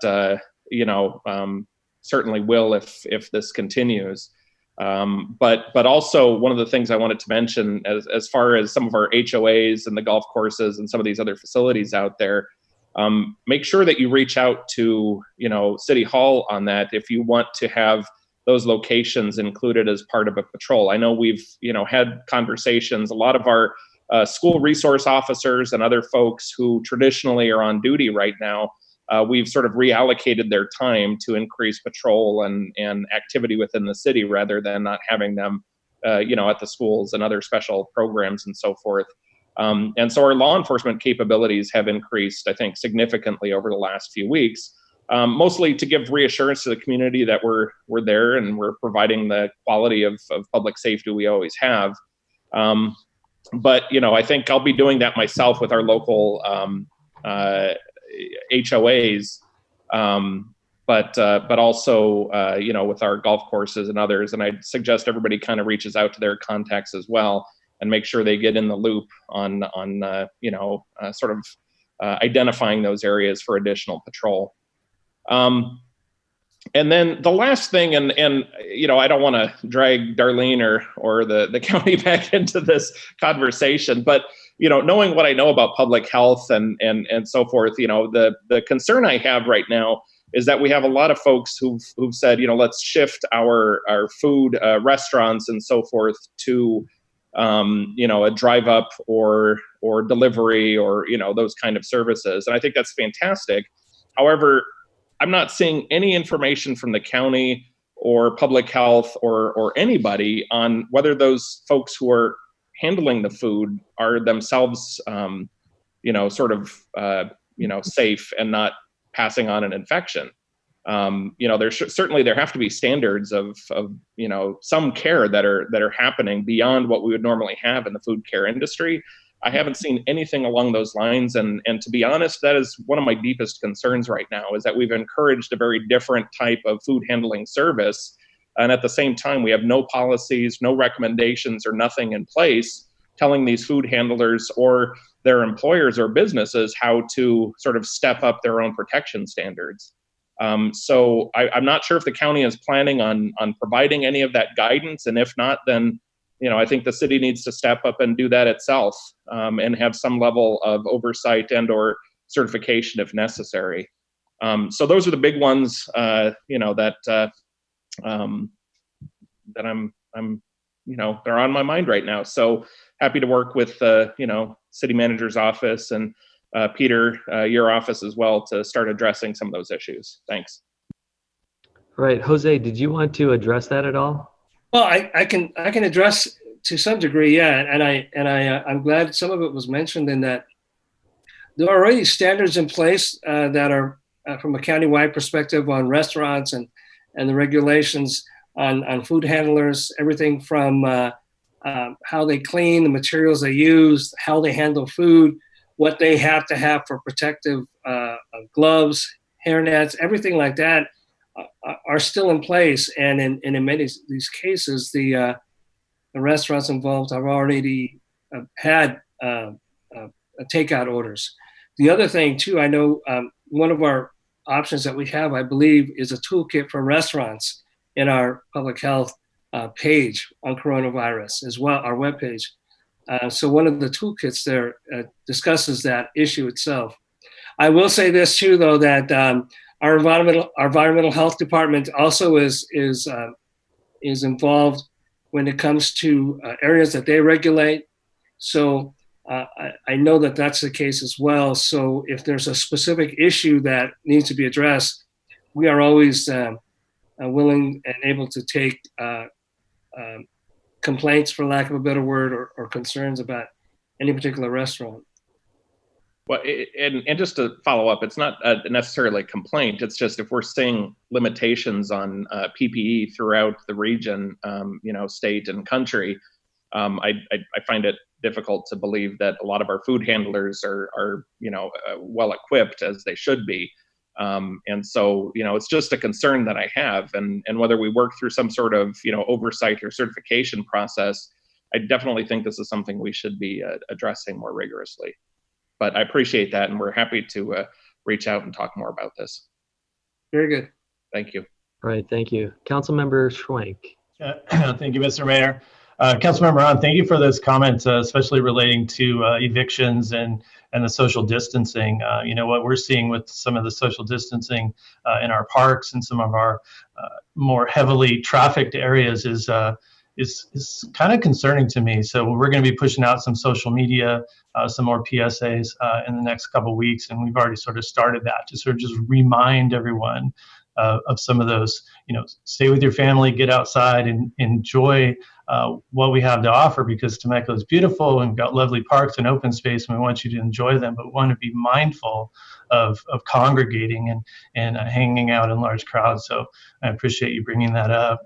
certainly will if this continues. But also one of the things I wanted to mention as far as some of our HOAs and the golf courses and some of these other facilities out there, make sure that you reach out to, City Hall on that if you want to have those locations included as part of a patrol. I know we've, had conversations, a lot of our school resource officers and other folks who traditionally are on duty right now, we've sort of reallocated their time to increase patrol and activity within the city rather than not having them, at the schools and other special programs and so forth. And so our law enforcement capabilities have increased, I think, significantly over the last few weeks, mostly to give reassurance to the community that we're there and we're providing the quality of public safety we always have. But, I think I'll be doing that myself with our local HOAs, but also, with our golf courses and others. And I'd suggest everybody kind of reaches out to their contacts as well and make sure they get in the loop on sort of identifying those areas for additional patrol. And then the last thing, and I don't want to drag Darlene or the county back into this conversation, but knowing what I know about public health and so forth, the concern I have right now is that we have a lot of folks who've said, let's shift our food restaurants and so forth to a drive up or delivery or those kind of services, and I think that's fantastic. However, I'm not seeing any information from the county or public health or anybody on whether those folks who are handling the food are themselves, safe and not passing on an infection. Certainly there have to be standards of some care that are happening beyond what we would normally have in the food care industry. I haven't seen anything along those lines. And to be honest, that is one of my deepest concerns right now, is that we've encouraged a very different type of food handling service. And at the same time, we have no policies, no recommendations or nothing in place telling these food handlers or their employers or businesses how to sort of step up their own protection standards. So I'm not sure if the county is planning on providing any of that guidance. And if not, then I think the city needs to step up and do that itself, and have some level of oversight and or certification if necessary. So those are the big ones, that I'm they're on my mind right now. So happy to work with city manager's office and Peter, your office as well, to start addressing some of those issues. Thanks. Right, Jose, did you want to address that at all? Well, I can address to some degree, yeah, and I'm glad some of it was mentioned in that there are already standards in place that are from a countywide perspective on restaurants and the regulations on food handlers, everything from how they clean, the materials they use, how they handle food, what they have to have for protective gloves, hairnets, everything like that are still in place. And in many of these cases, the restaurants involved have already had takeout orders. The other thing too, I know one of our options that we have, I believe, is a toolkit for restaurants in our public health page on coronavirus as well, our webpage. So one of the toolkits there discusses that issue itself. I will say this too, though, that our environmental health department also is involved when it comes to areas that they regulate. So I know that that's the case as well. So if there's a specific issue that needs to be addressed, we are always willing and able to take complaints, for lack of a better word, or concerns about any particular restaurant. Well, and just to follow up, it's not necessarily a complaint. It's just if we're seeing limitations on PPE throughout the region, state and country, I find it difficult to believe that a lot of our food handlers are well equipped as they should be. And so, it's just a concern that I have, and whether we work through some sort of, oversight or certification process, I definitely think this is something we should be addressing more rigorously. But I appreciate that, and we're happy to reach out and talk more about this. Very good. Thank you. All right, thank you. Councilmember Schwenk. Thank you, Mr. Mayor. Councilmember Hahn, thank you for those comments, especially relating to evictions and the social distancing. What we're seeing with some of the social distancing in our parks and some of our more heavily trafficked areas is kind of concerning to me. So we're going to be pushing out some social media, some more PSAs in the next couple of weeks, and we've already sort of started that to sort of just remind everyone of some of those. Stay with your family, get outside, and enjoy what we have to offer, because Temecula is beautiful and we've got lovely parks and open space, and we want you to enjoy them, but we want to be mindful of congregating and hanging out in large crowds. So I appreciate you bringing that up.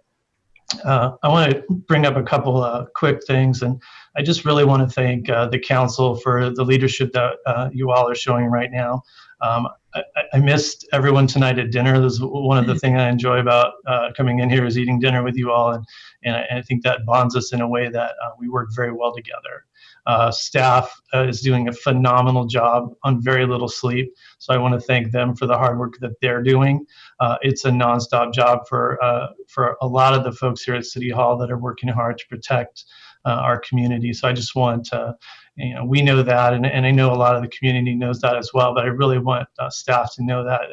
I want to bring up a couple quick things, and I just really want to thank the council for the leadership that you all are showing right now. I missed everyone tonight at dinner. This is one of the things I enjoy about coming in here, is eating dinner with you all, and I think that bonds us in a way that we work very well together. Staff is doing a phenomenal job on very little sleep, so I want to thank them for the hard work that they're doing. It's a nonstop job for a lot of the folks here at City Hall that are working hard to protect our community. So I just want to, we know that, and I know a lot of the community knows that as well, but I really want staff to know that,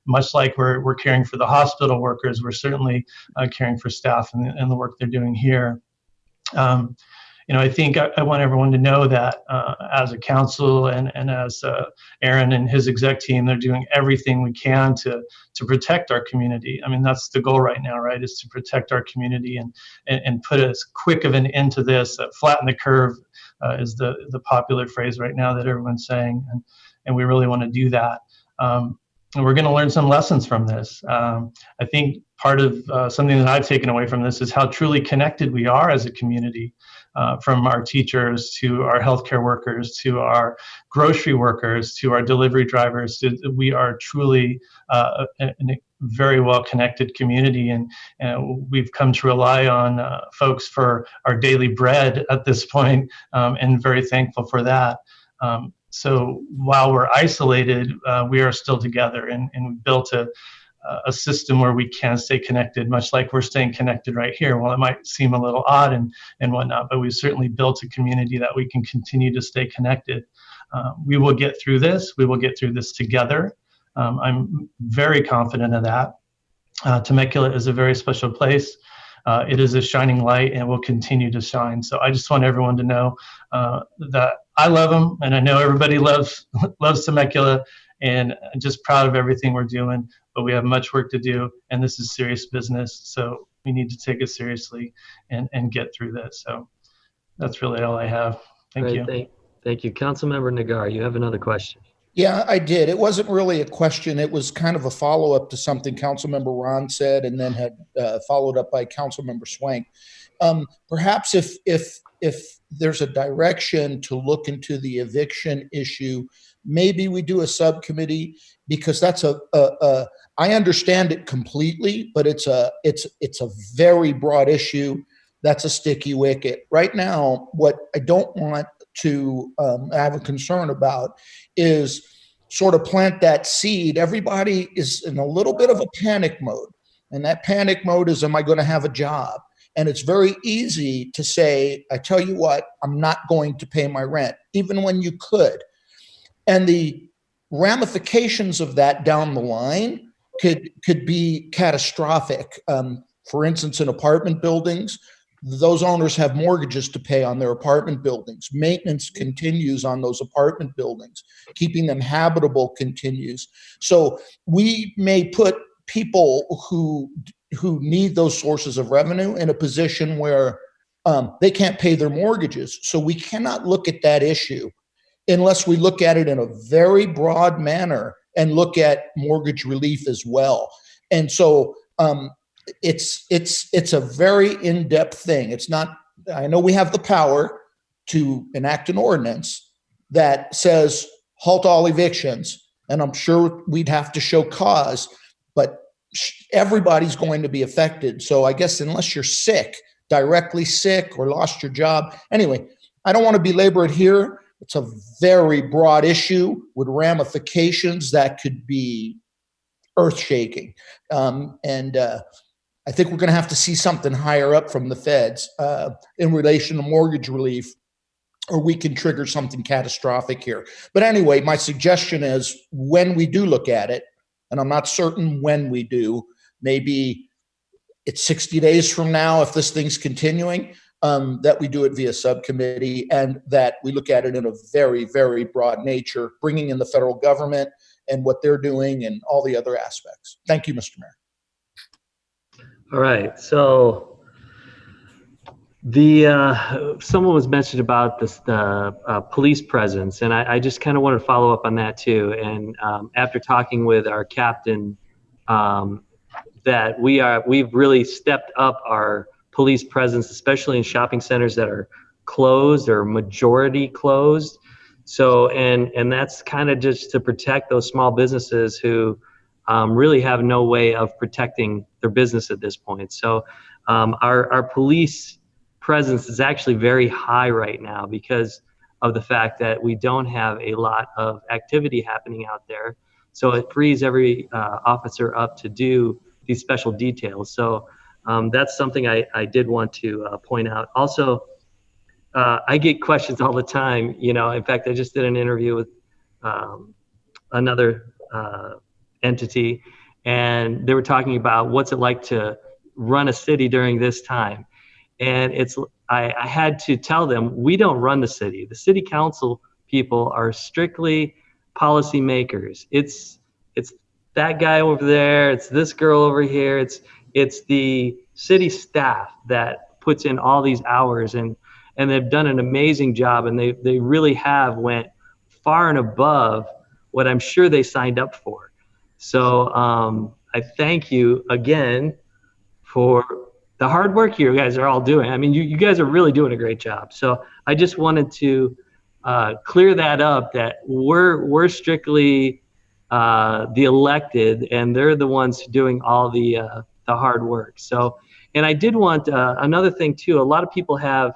much like we're caring for the hospital workers, we're certainly caring for staff and the work they're doing here. I think I want everyone to know that as a council and as Aaron and his exec team, they're doing everything we can to protect our community. I mean, that's the goal right now, right? Is to protect our community and put as quick of an end to this. Flatten the curve is the popular phrase right now that everyone's saying, and we really want to do that. And we're going to learn some lessons from this. I think part of something that I've taken away from this is how truly connected we are as a community, from our teachers to our healthcare workers to our grocery workers to our delivery drivers. We are truly a very well connected community, and we've come to rely on folks for our daily bread at this point, and very thankful for that. So while we're isolated, we are still together, and we built a system where we can stay connected, much like we're staying connected right here. Well, it might seem a little odd and whatnot, but we've certainly built a community that we can continue to stay connected. We will get through this. We will get through this together. I'm very confident of that. Temecula is a very special place. It is a shining light and will continue to shine. So I just want everyone to know that I love them, and I know everybody loves Temecula, and I'm just proud of everything we're doing. But we have much work to do, and this is serious business. So we need to take it seriously and get through this. So that's really all I have. Thank you. Thank you. Councilmember Nagar, you have another question. Yeah, I did. It wasn't really a question. It was kind of a follow-up to something Councilmember Ron said, and then had followed up by Councilmember Swank. Perhaps if there's a direction to look into the eviction issue, maybe we do a subcommittee, because that's I understand it completely, but it's a very broad issue. That's a sticky wicket. Right now, what I don't want to have a concern about is sort of plant that seed. Everybody is in a little bit of a panic mode. And that panic mode is, am I going to have a job? And it's very easy to say, I tell you what, I'm not going to pay my rent, even when you could. And the ramifications of that down the line could be catastrophic. For instance, in apartment buildings, those owners have mortgages to pay on their apartment buildings. Maintenance continues on those apartment buildings. Keeping them habitable continues. So we may put people who need those sources of revenue in a position where they can't pay their mortgages. So we cannot look at that issue unless we look at it in a very broad manner and look at mortgage relief as well. And so it's a very in-depth thing. It's not, I know we have the power to enact an ordinance that says halt all evictions, and I'm sure we'd have to show cause, but everybody's going to be affected. So I guess unless you're sick, directly sick, or lost your job. Anyway, I don't want to belabor it here. It's a very broad issue with ramifications that could be earth-shaking. I think we're going to have to see something higher up from the feds in relation to mortgage relief, or we can trigger something catastrophic here. But anyway, my suggestion is, when we do look at it, and I'm not certain when we do, maybe it's 60 days from now if this thing's continuing, that we do it via subcommittee, and that we look at it in a very, very broad nature, bringing in the federal government and what they're doing and all the other aspects. Thank you, Mr. Mayor. All right, so someone was mentioned about the police presence, and I just kind of wanted to follow up on that too. And after talking with our captain, that we've really stepped up our police presence, especially in shopping centers that are closed or majority closed. So and that's kind of just to protect those small businesses who really have no way of protecting their business at this point. So our police presence is actually very high right now because of the fact that we don't have a lot of activity happening out there. So it frees every officer up to do these special details. So that's something I did want to point out. Also, I get questions all the time. You know, in fact, I just did an interview with another entity, and they were talking about what's it like to run a city during this time. And I had to tell them, we don't run the city. The city council people are strictly policy makers. It's that guy over there, it's this girl over here, it's the city staff that puts in all these hours, and they've done an amazing job, and they really have went far and above what I'm sure they signed up for. So I thank you again for the hard work you guys are all doing. I mean, you guys are really doing a great job. So I just wanted to clear that up, that we're strictly the elected, and they're the ones doing all the hard work. So, and I did want another thing too. A lot of people have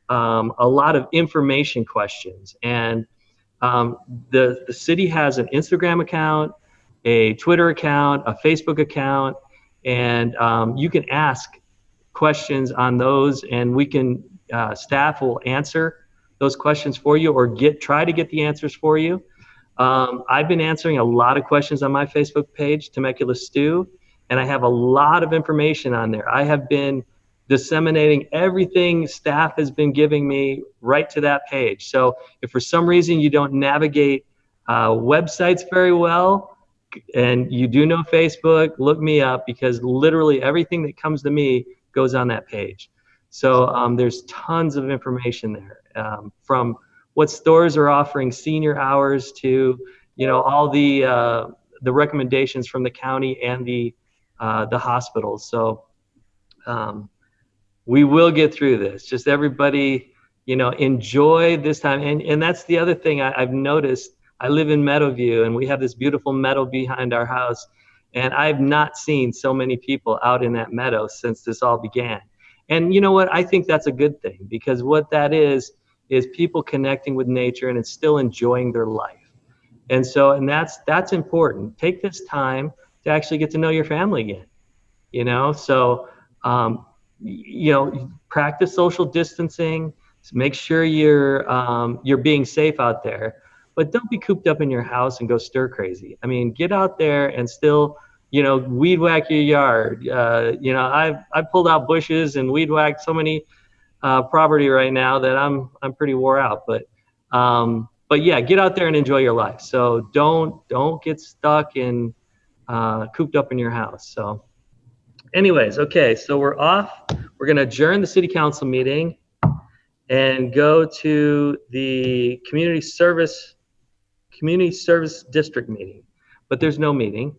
a lot of information questions, and the city has an Instagram account, a Twitter account, a Facebook account, and you can ask questions on those, and we can staff will answer those questions for you, or try to get the answers for you. I've been answering a lot of questions on my Facebook page, Temecula Stew, and I have a lot of information on there. I have been disseminating everything staff has been giving me right to that page. So if for some reason you don't navigate websites very well, and you do know Facebook, look me up, because literally everything that comes to me goes on that page. So there's tons of information there, from what stores are offering senior hours to, all the recommendations from the county and the hospitals. So we will get through this. Just everybody, enjoy this time. And that's the other thing I've noticed. I live in Meadowview, and we have this beautiful meadow behind our house. And I've not seen so many people out in that meadow since this all began. And you know what? I think that's a good thing, because what that is people connecting with nature, and it's still enjoying their life. And that's important. Take this time to actually get to know your family again, So, practice social distancing. Make sure you're being safe out there, but don't be cooped up in your house and go stir crazy. I mean, get out there and still, weed whack your yard. I've pulled out bushes and weed whacked so many property right now that I'm pretty wore out. But yeah, get out there and enjoy your life. So don't get stuck and cooped up in your house. So anyways, okay, so we're off. We're going to adjourn the city council meeting and go to the community service district meeting, but there's no meeting.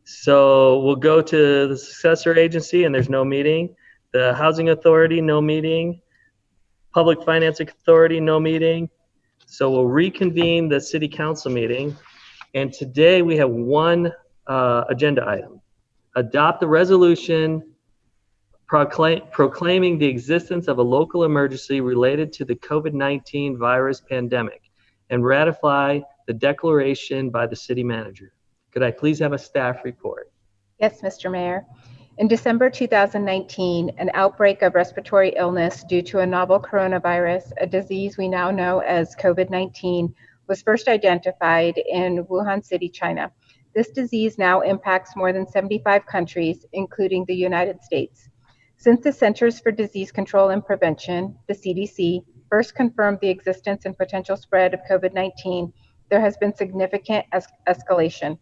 So we'll go to the successor agency, and there's no meeting. The housing authority, no meeting. Public financing authority, no meeting. So we'll reconvene the city council meeting. And today we have one agenda item. Adopt the resolution proclaiming the existence of a local emergency related to the COVID-19 virus pandemic, and ratify the declaration by the city manager. Could I please have a staff report? Yes, Mr. Mayor. In December 2019, an outbreak of respiratory illness due to a novel coronavirus, a disease we now know as COVID-19, was first identified in Wuhan City, China. This disease now impacts more than 75 countries, including the United States. Since the Centers for Disease Control and Prevention, the CDC, first confirmed the existence and potential spread of COVID-19, there has been significant escalation.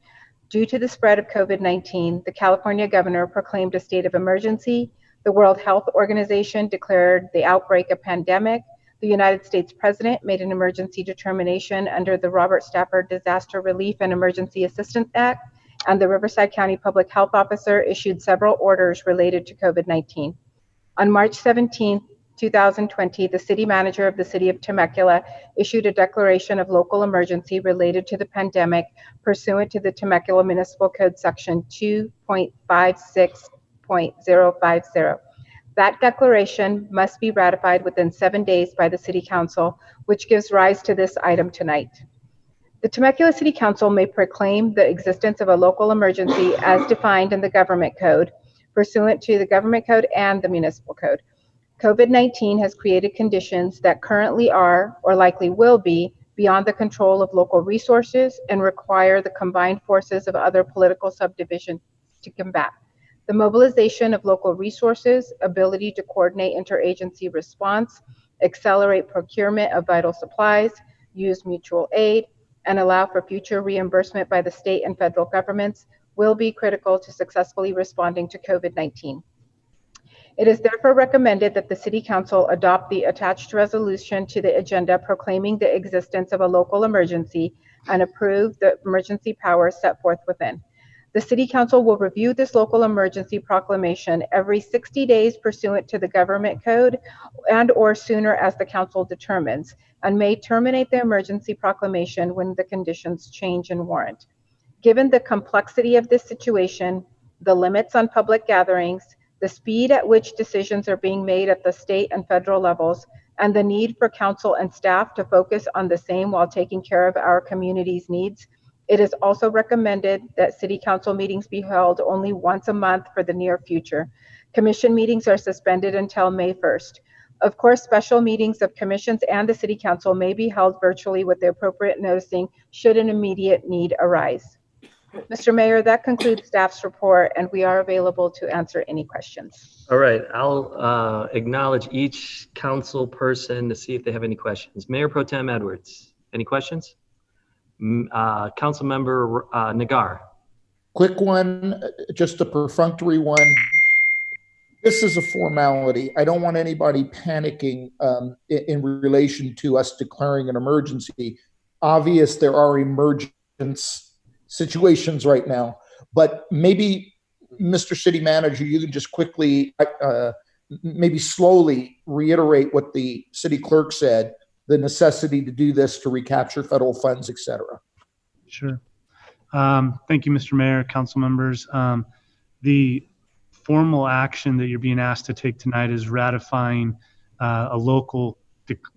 Due to the spread of COVID-19, the California governor proclaimed a state of emergency, the World Health Organization declared the outbreak a pandemic, the United States President made an emergency determination under the Robert Stafford Disaster Relief and Emergency Assistance Act, and the Riverside County Public Health Officer issued several orders related to COVID-19. On March 17, 2020, the city manager of the city of Temecula issued a declaration of local emergency related to the pandemic pursuant to the Temecula Municipal Code Section 2.56.050. That declaration must be ratified within 7 days by the City Council, which gives rise to this item tonight. The Temecula City Council may proclaim the existence of a local emergency as defined in the Government Code, pursuant to the Government Code and the Municipal Code. COVID-19 has created conditions that currently are, or likely will be, beyond the control of local resources and require the combined forces of other political subdivisions to combat. The mobilization of local resources, ability to coordinate interagency response, accelerate procurement of vital supplies, use mutual aid, and allow for future reimbursement by the state and federal governments will be critical to successfully responding to COVID-19. It is therefore recommended that the City Council adopt the attached resolution to the agenda proclaiming the existence of a local emergency and approve the emergency powers set forth within. The City Council will review this local emergency proclamation every 60 days pursuant to the Government Code and/or sooner as the Council determines, and may terminate the emergency proclamation when the conditions change and warrant. Given the complexity of this situation, the limits on public gatherings, the speed at which decisions are being made at the state and federal levels, and the need for council and staff to focus on the same while taking care of our community's needs, It is also recommended that City Council meetings be held only once a month for the near future. Commission meetings are suspended until May 1st. Of course, special meetings of commissions and the City Council may be held virtually with the appropriate noticing should an immediate need arise. Mr. Mayor, that concludes staff's report, and we are available to answer any questions. All right, I'll acknowledge each council person to see if they have any questions. Mayor Pro Tem Edwards, any questions? Council Member Nagar. Quick one, just a perfunctory one. This is a formality. I don't want anybody panicking in relation to us declaring an emergency. Obvious, there are emergence situations right now, but maybe, Mr. City Manager, you can just quickly, maybe slowly reiterate what the city clerk said, the necessity to do this to recapture federal funds, et cetera. Sure. Thank you, Mr. Mayor, council members. The formal action that you're being asked to take tonight is ratifying a local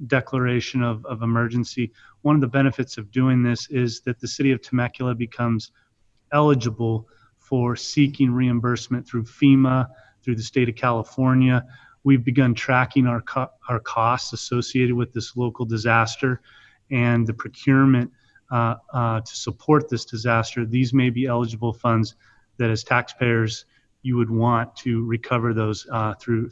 declaration of emergency. One of the benefits of doing this is that the city of Temecula becomes eligible for seeking reimbursement through FEMA, through the state of California. We've begun tracking our costs associated with this local disaster and the procurement to support this disaster. These may be eligible funds that as taxpayers you would want to recover those through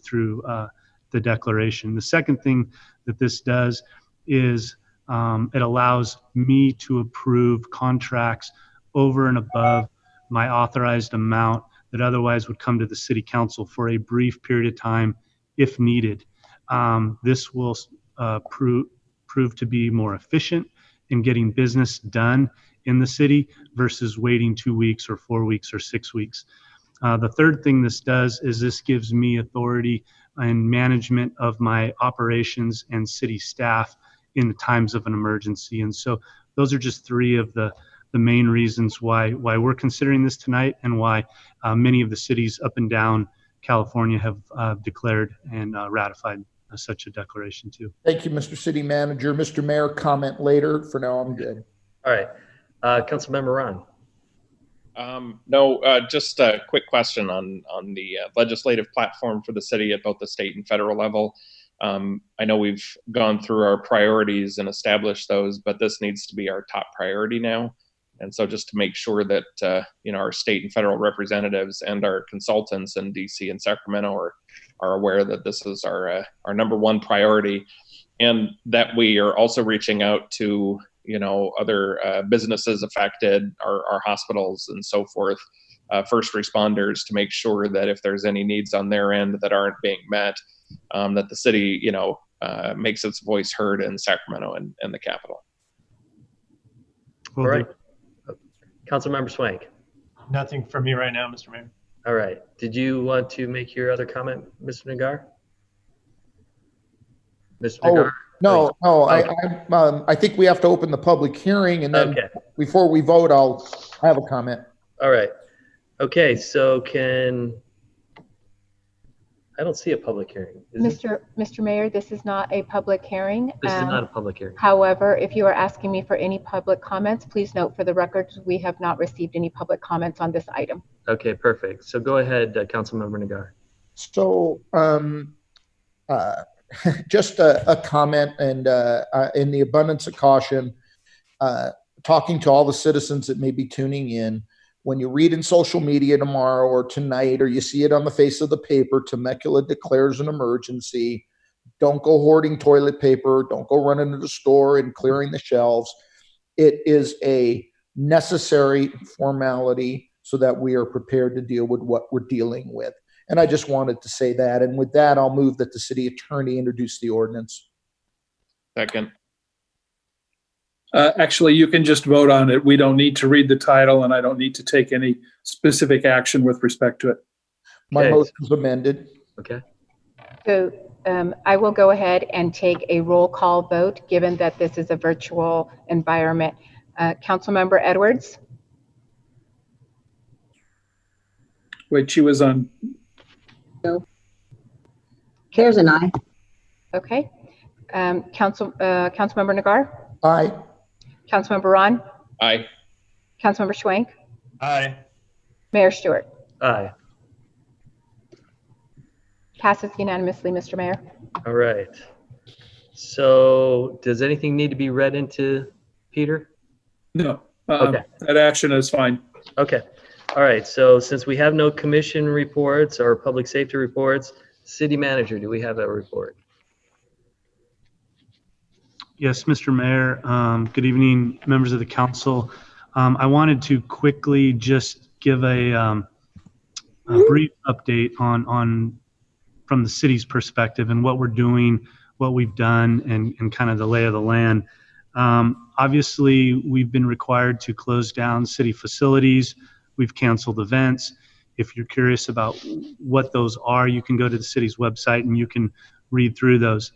the declaration. The second thing that this does is it allows me to approve contracts over and above my authorized amount that otherwise would come to the city council for a brief period of time if needed. This will prove to be more efficient in getting business done in the city versus waiting 2 weeks or 4 weeks or 6 weeks. The third thing this does is this gives me authority and management of my operations and city staff in the times of an emergency. And so those are just three of the main reasons why we're considering this tonight and why many of the cities up and down California have declared and ratified such a declaration too. Thank you, Mr. City Manager. Mr. Mayor, comment later. For now, I'm good. All right. Councilmember Ron. No, just a quick question on the legislative platform for the city at both the state and federal level. I know we've gone through our priorities and established those, but this needs to be our top priority now. And so just to make sure that our state and federal representatives and our consultants in DC and Sacramento are aware that this is our number one priority, and that we are also reaching out to other businesses affected, our hospitals and so forth, first responders, to make sure that if there's any needs on their end that aren't being met, that the city makes its voice heard in Sacramento and the capital. All right. Councilmember Swank. Nothing from me right now, Mr. Mayor. All right. Did you want to make your other comment, Mr. Nagar? Mr. Nagar? No. Okay. I think we have to open the public hearing, and then before we vote, I'll have a comment. All right. Okay. So I don't see a public hearing. Mr. Mayor, this is not a public hearing. This is not a public hearing. However, if you are asking me for any public comments, please note for the record, we have not received any public comments on this item. Okay, perfect. So go ahead, Councilmember Nagar. So just a comment, and in the abundance of caution, talking to all the citizens that may be tuning in, when you read in social media tomorrow or tonight, or you see it on the face of the paper, Temecula declares an emergency, don't go hoarding toilet paper, don't go running to the store and clearing the shelves. It is a necessary formality so that we are prepared to deal with what we're dealing with. And I just wanted to say that. And with that, I'll move that the city attorney introduce the ordinance. Second. Actually, you can just vote on it. We don't need to read the title, and I don't need to take any specific action with respect to it. My motion is amended. Okay. So I will go ahead and take a roll call vote, given that this is a virtual environment. Councilmember Edwards? Wait, she was on. No. There's an aye. Okay. Councilmember Nagar? Aye. Councilmember Ron? Aye. Councilmember Schwank, Aye. Mayor Stewart. Aye. Passes unanimously, Mr. Mayor. All right. So does anything need to be read into Peter? No, Okay. that action is fine. Okay. All right. So since we have no commission reports or public safety reports, city manager, do we have a report? Yes, Mr. Mayor. Good evening, members of the council. I wanted to quickly just give a brief update on from the city's perspective and what we're doing, what we've done, and kind of the lay of the land. Obviously, we've been required to close down city facilities. We've canceled events. If you're curious about what those are, you can go to the city's website and you can read through those.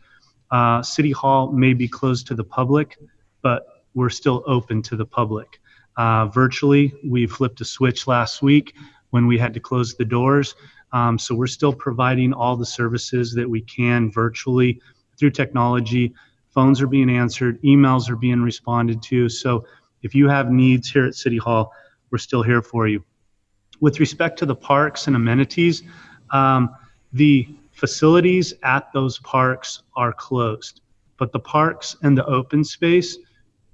City Hall may be closed to the public, but we're still open to the public. Virtually, we flipped a switch last week when we had to close the doors. So we're still providing all the services that we can virtually through technology. Phones are being answered, emails are being responded to. So if you have needs here at City Hall, we're still here for you. With respect to the parks and amenities, the facilities at those parks are closed, but the parks and the open space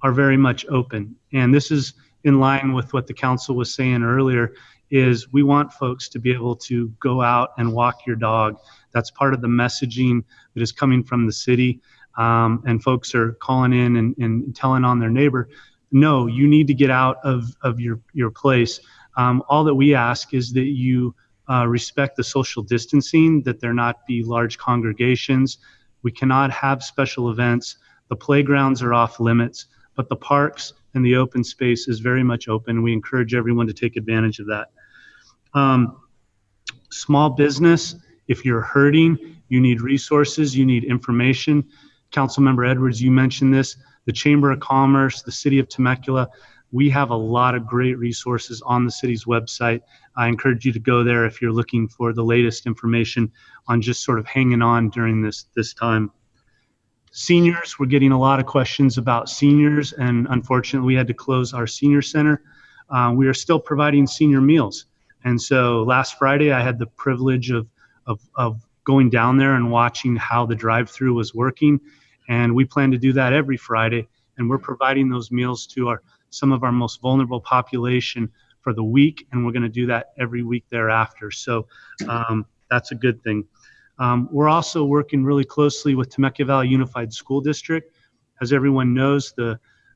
are very much open. And this is in line with what the council was saying earlier, is we want folks to be able to go out and walk your dog. That's part of the messaging that is coming from the city. And folks are calling in and telling on their neighbor, no, you need to get out of your place. All that we ask is that you respect the social distancing, that there not be large congregations. We cannot have special events. The playgrounds are off limits, but the parks and the open space is very much open. We encourage everyone to take advantage of that. Small business, if you're hurting, you need resources, you need information. Councilmember Edwards, you mentioned this, the Chamber of Commerce, the City of Temecula, we have a lot of great resources on the city's website. I encourage you to go there if you're looking for the latest information on just sort of hanging on during this time. Seniors, we're getting a lot of questions about seniors, and unfortunately we had to close our senior center. We are still providing senior meals. And so last Friday I had the privilege of going down there and watching how the drive-through was working. And we plan to do that every Friday. And we're providing those meals to some of our most vulnerable population for the week. And we're going to do that every week thereafter. So that's a good thing. We're also working really closely with Temecula Valley Unified School District. As everyone knows,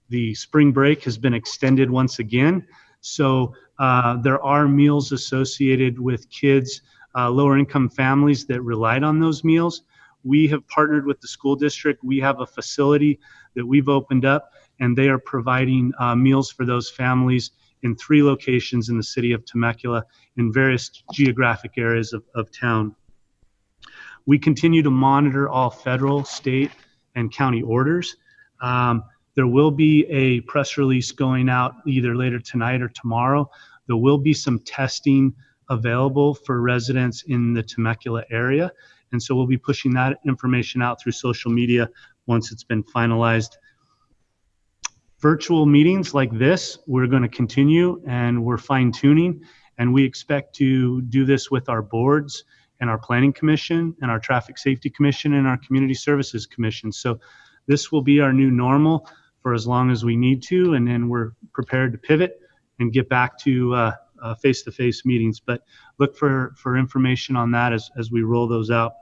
the spring break has been extended once again. So there are meals associated with kids, lower income families that relied on those meals. We have partnered with the school district. We have a facility that we've opened up, and they are providing meals for those families in 3 locations in the city of Temecula in various geographic areas of town. We continue to monitor all federal, state, and county orders. There will be a press release going out either later tonight or tomorrow. There will be some testing available for residents in the Temecula area. And so we'll be pushing that information out through social media once it's been finalized. Virtual meetings like this, we're going to continue, and we're fine tuning. And we expect to do this with our boards and our planning commission and our traffic safety commission and our community services commission. So this will be our new normal for as long as we need to. And then we're prepared to pivot and get back to face-to-face meetings, but look for information on that as we roll those out.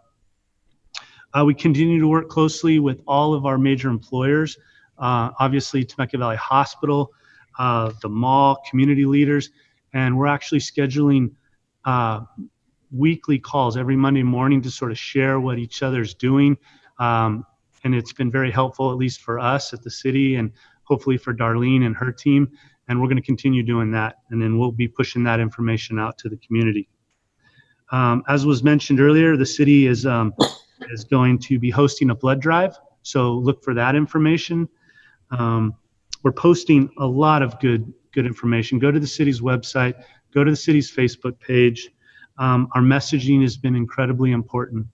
We continue to work closely with all of our major employers, obviously Temecula Valley Hospital, the mall, community leaders, and we're actually scheduling weekly calls every Monday morning to sort of share what each other's doing. And it's been very helpful, at least for us at the city, and hopefully for Darlene and her team. And we're going to continue doing that. And then we'll be pushing that information out to the community. As was mentioned earlier, the city is going to be hosting a blood drive. So look for that information. We're posting a lot of good information. Go to the city's website, go to the city's Facebook page. Our messaging has been incredibly important.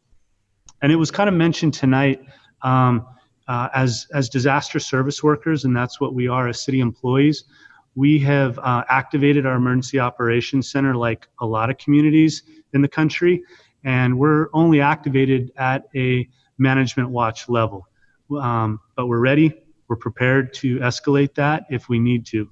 And it was kind of mentioned tonight as disaster service workers, and that's what we are as city employees. We have activated our emergency operations center like a lot of communities in the country, and we're only activated at a management watch level. But we're ready. We're prepared to escalate that if we need to.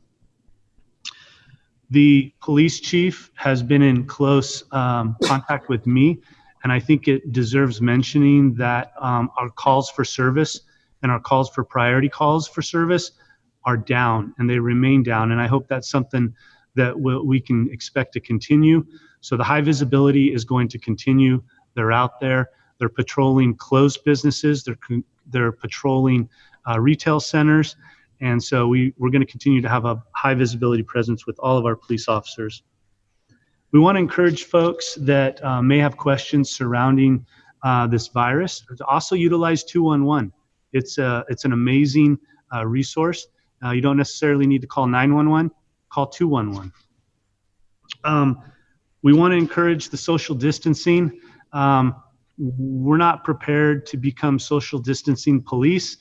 The police chief has been in close contact with me, and I think it deserves mentioning that our calls for service and our calls for priority calls for service are down, and they remain down. And I hope that's something that we can expect to continue. So the high visibility is going to continue. They're out there. They're patrolling closed businesses. They're patrolling retail centers. And so we're going to continue to have a high visibility presence with all of our police officers. We want to encourage folks that may have questions surrounding this virus to also utilize 211. It's an amazing resource. You don't necessarily need to call 911, call 211. We want to encourage the social distancing. We're not prepared to become social distancing police.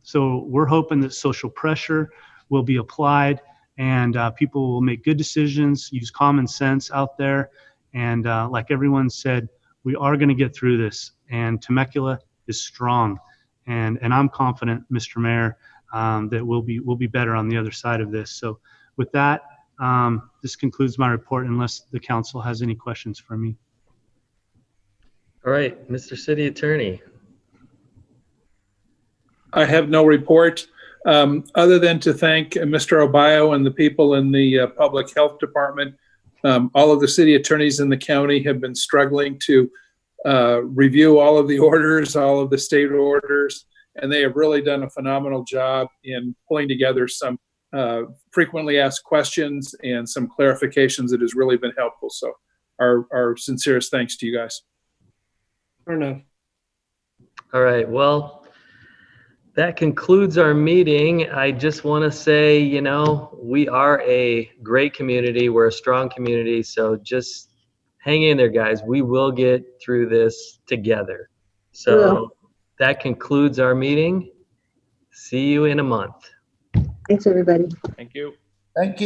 So we're hoping that social pressure will be applied and people will make good decisions, use common sense out there. And like everyone said, we are going to get through this, and Temecula is strong. And I'm confident, Mr. Mayor, that we'll be better on the other side of this. So with that, this concludes my report unless the council has any questions for me. All right, Mr. City Attorney. I have no report other than to thank Mr. Obayo and the people in the Public Health Department. All of the city attorneys in the county have been struggling to review all of the orders, all of the state orders, and they have really done a phenomenal job in pulling together some frequently asked questions and some clarifications that has really been helpful. So our sincerest thanks to you guys. Fair enough. All right, well, that concludes our meeting. I just want to say, you know, we are a great community. We're a strong community. So just hang in there, guys. We will get through this together. So that concludes our meeting. See you in a month. Thanks, everybody. Thank you. Thank you.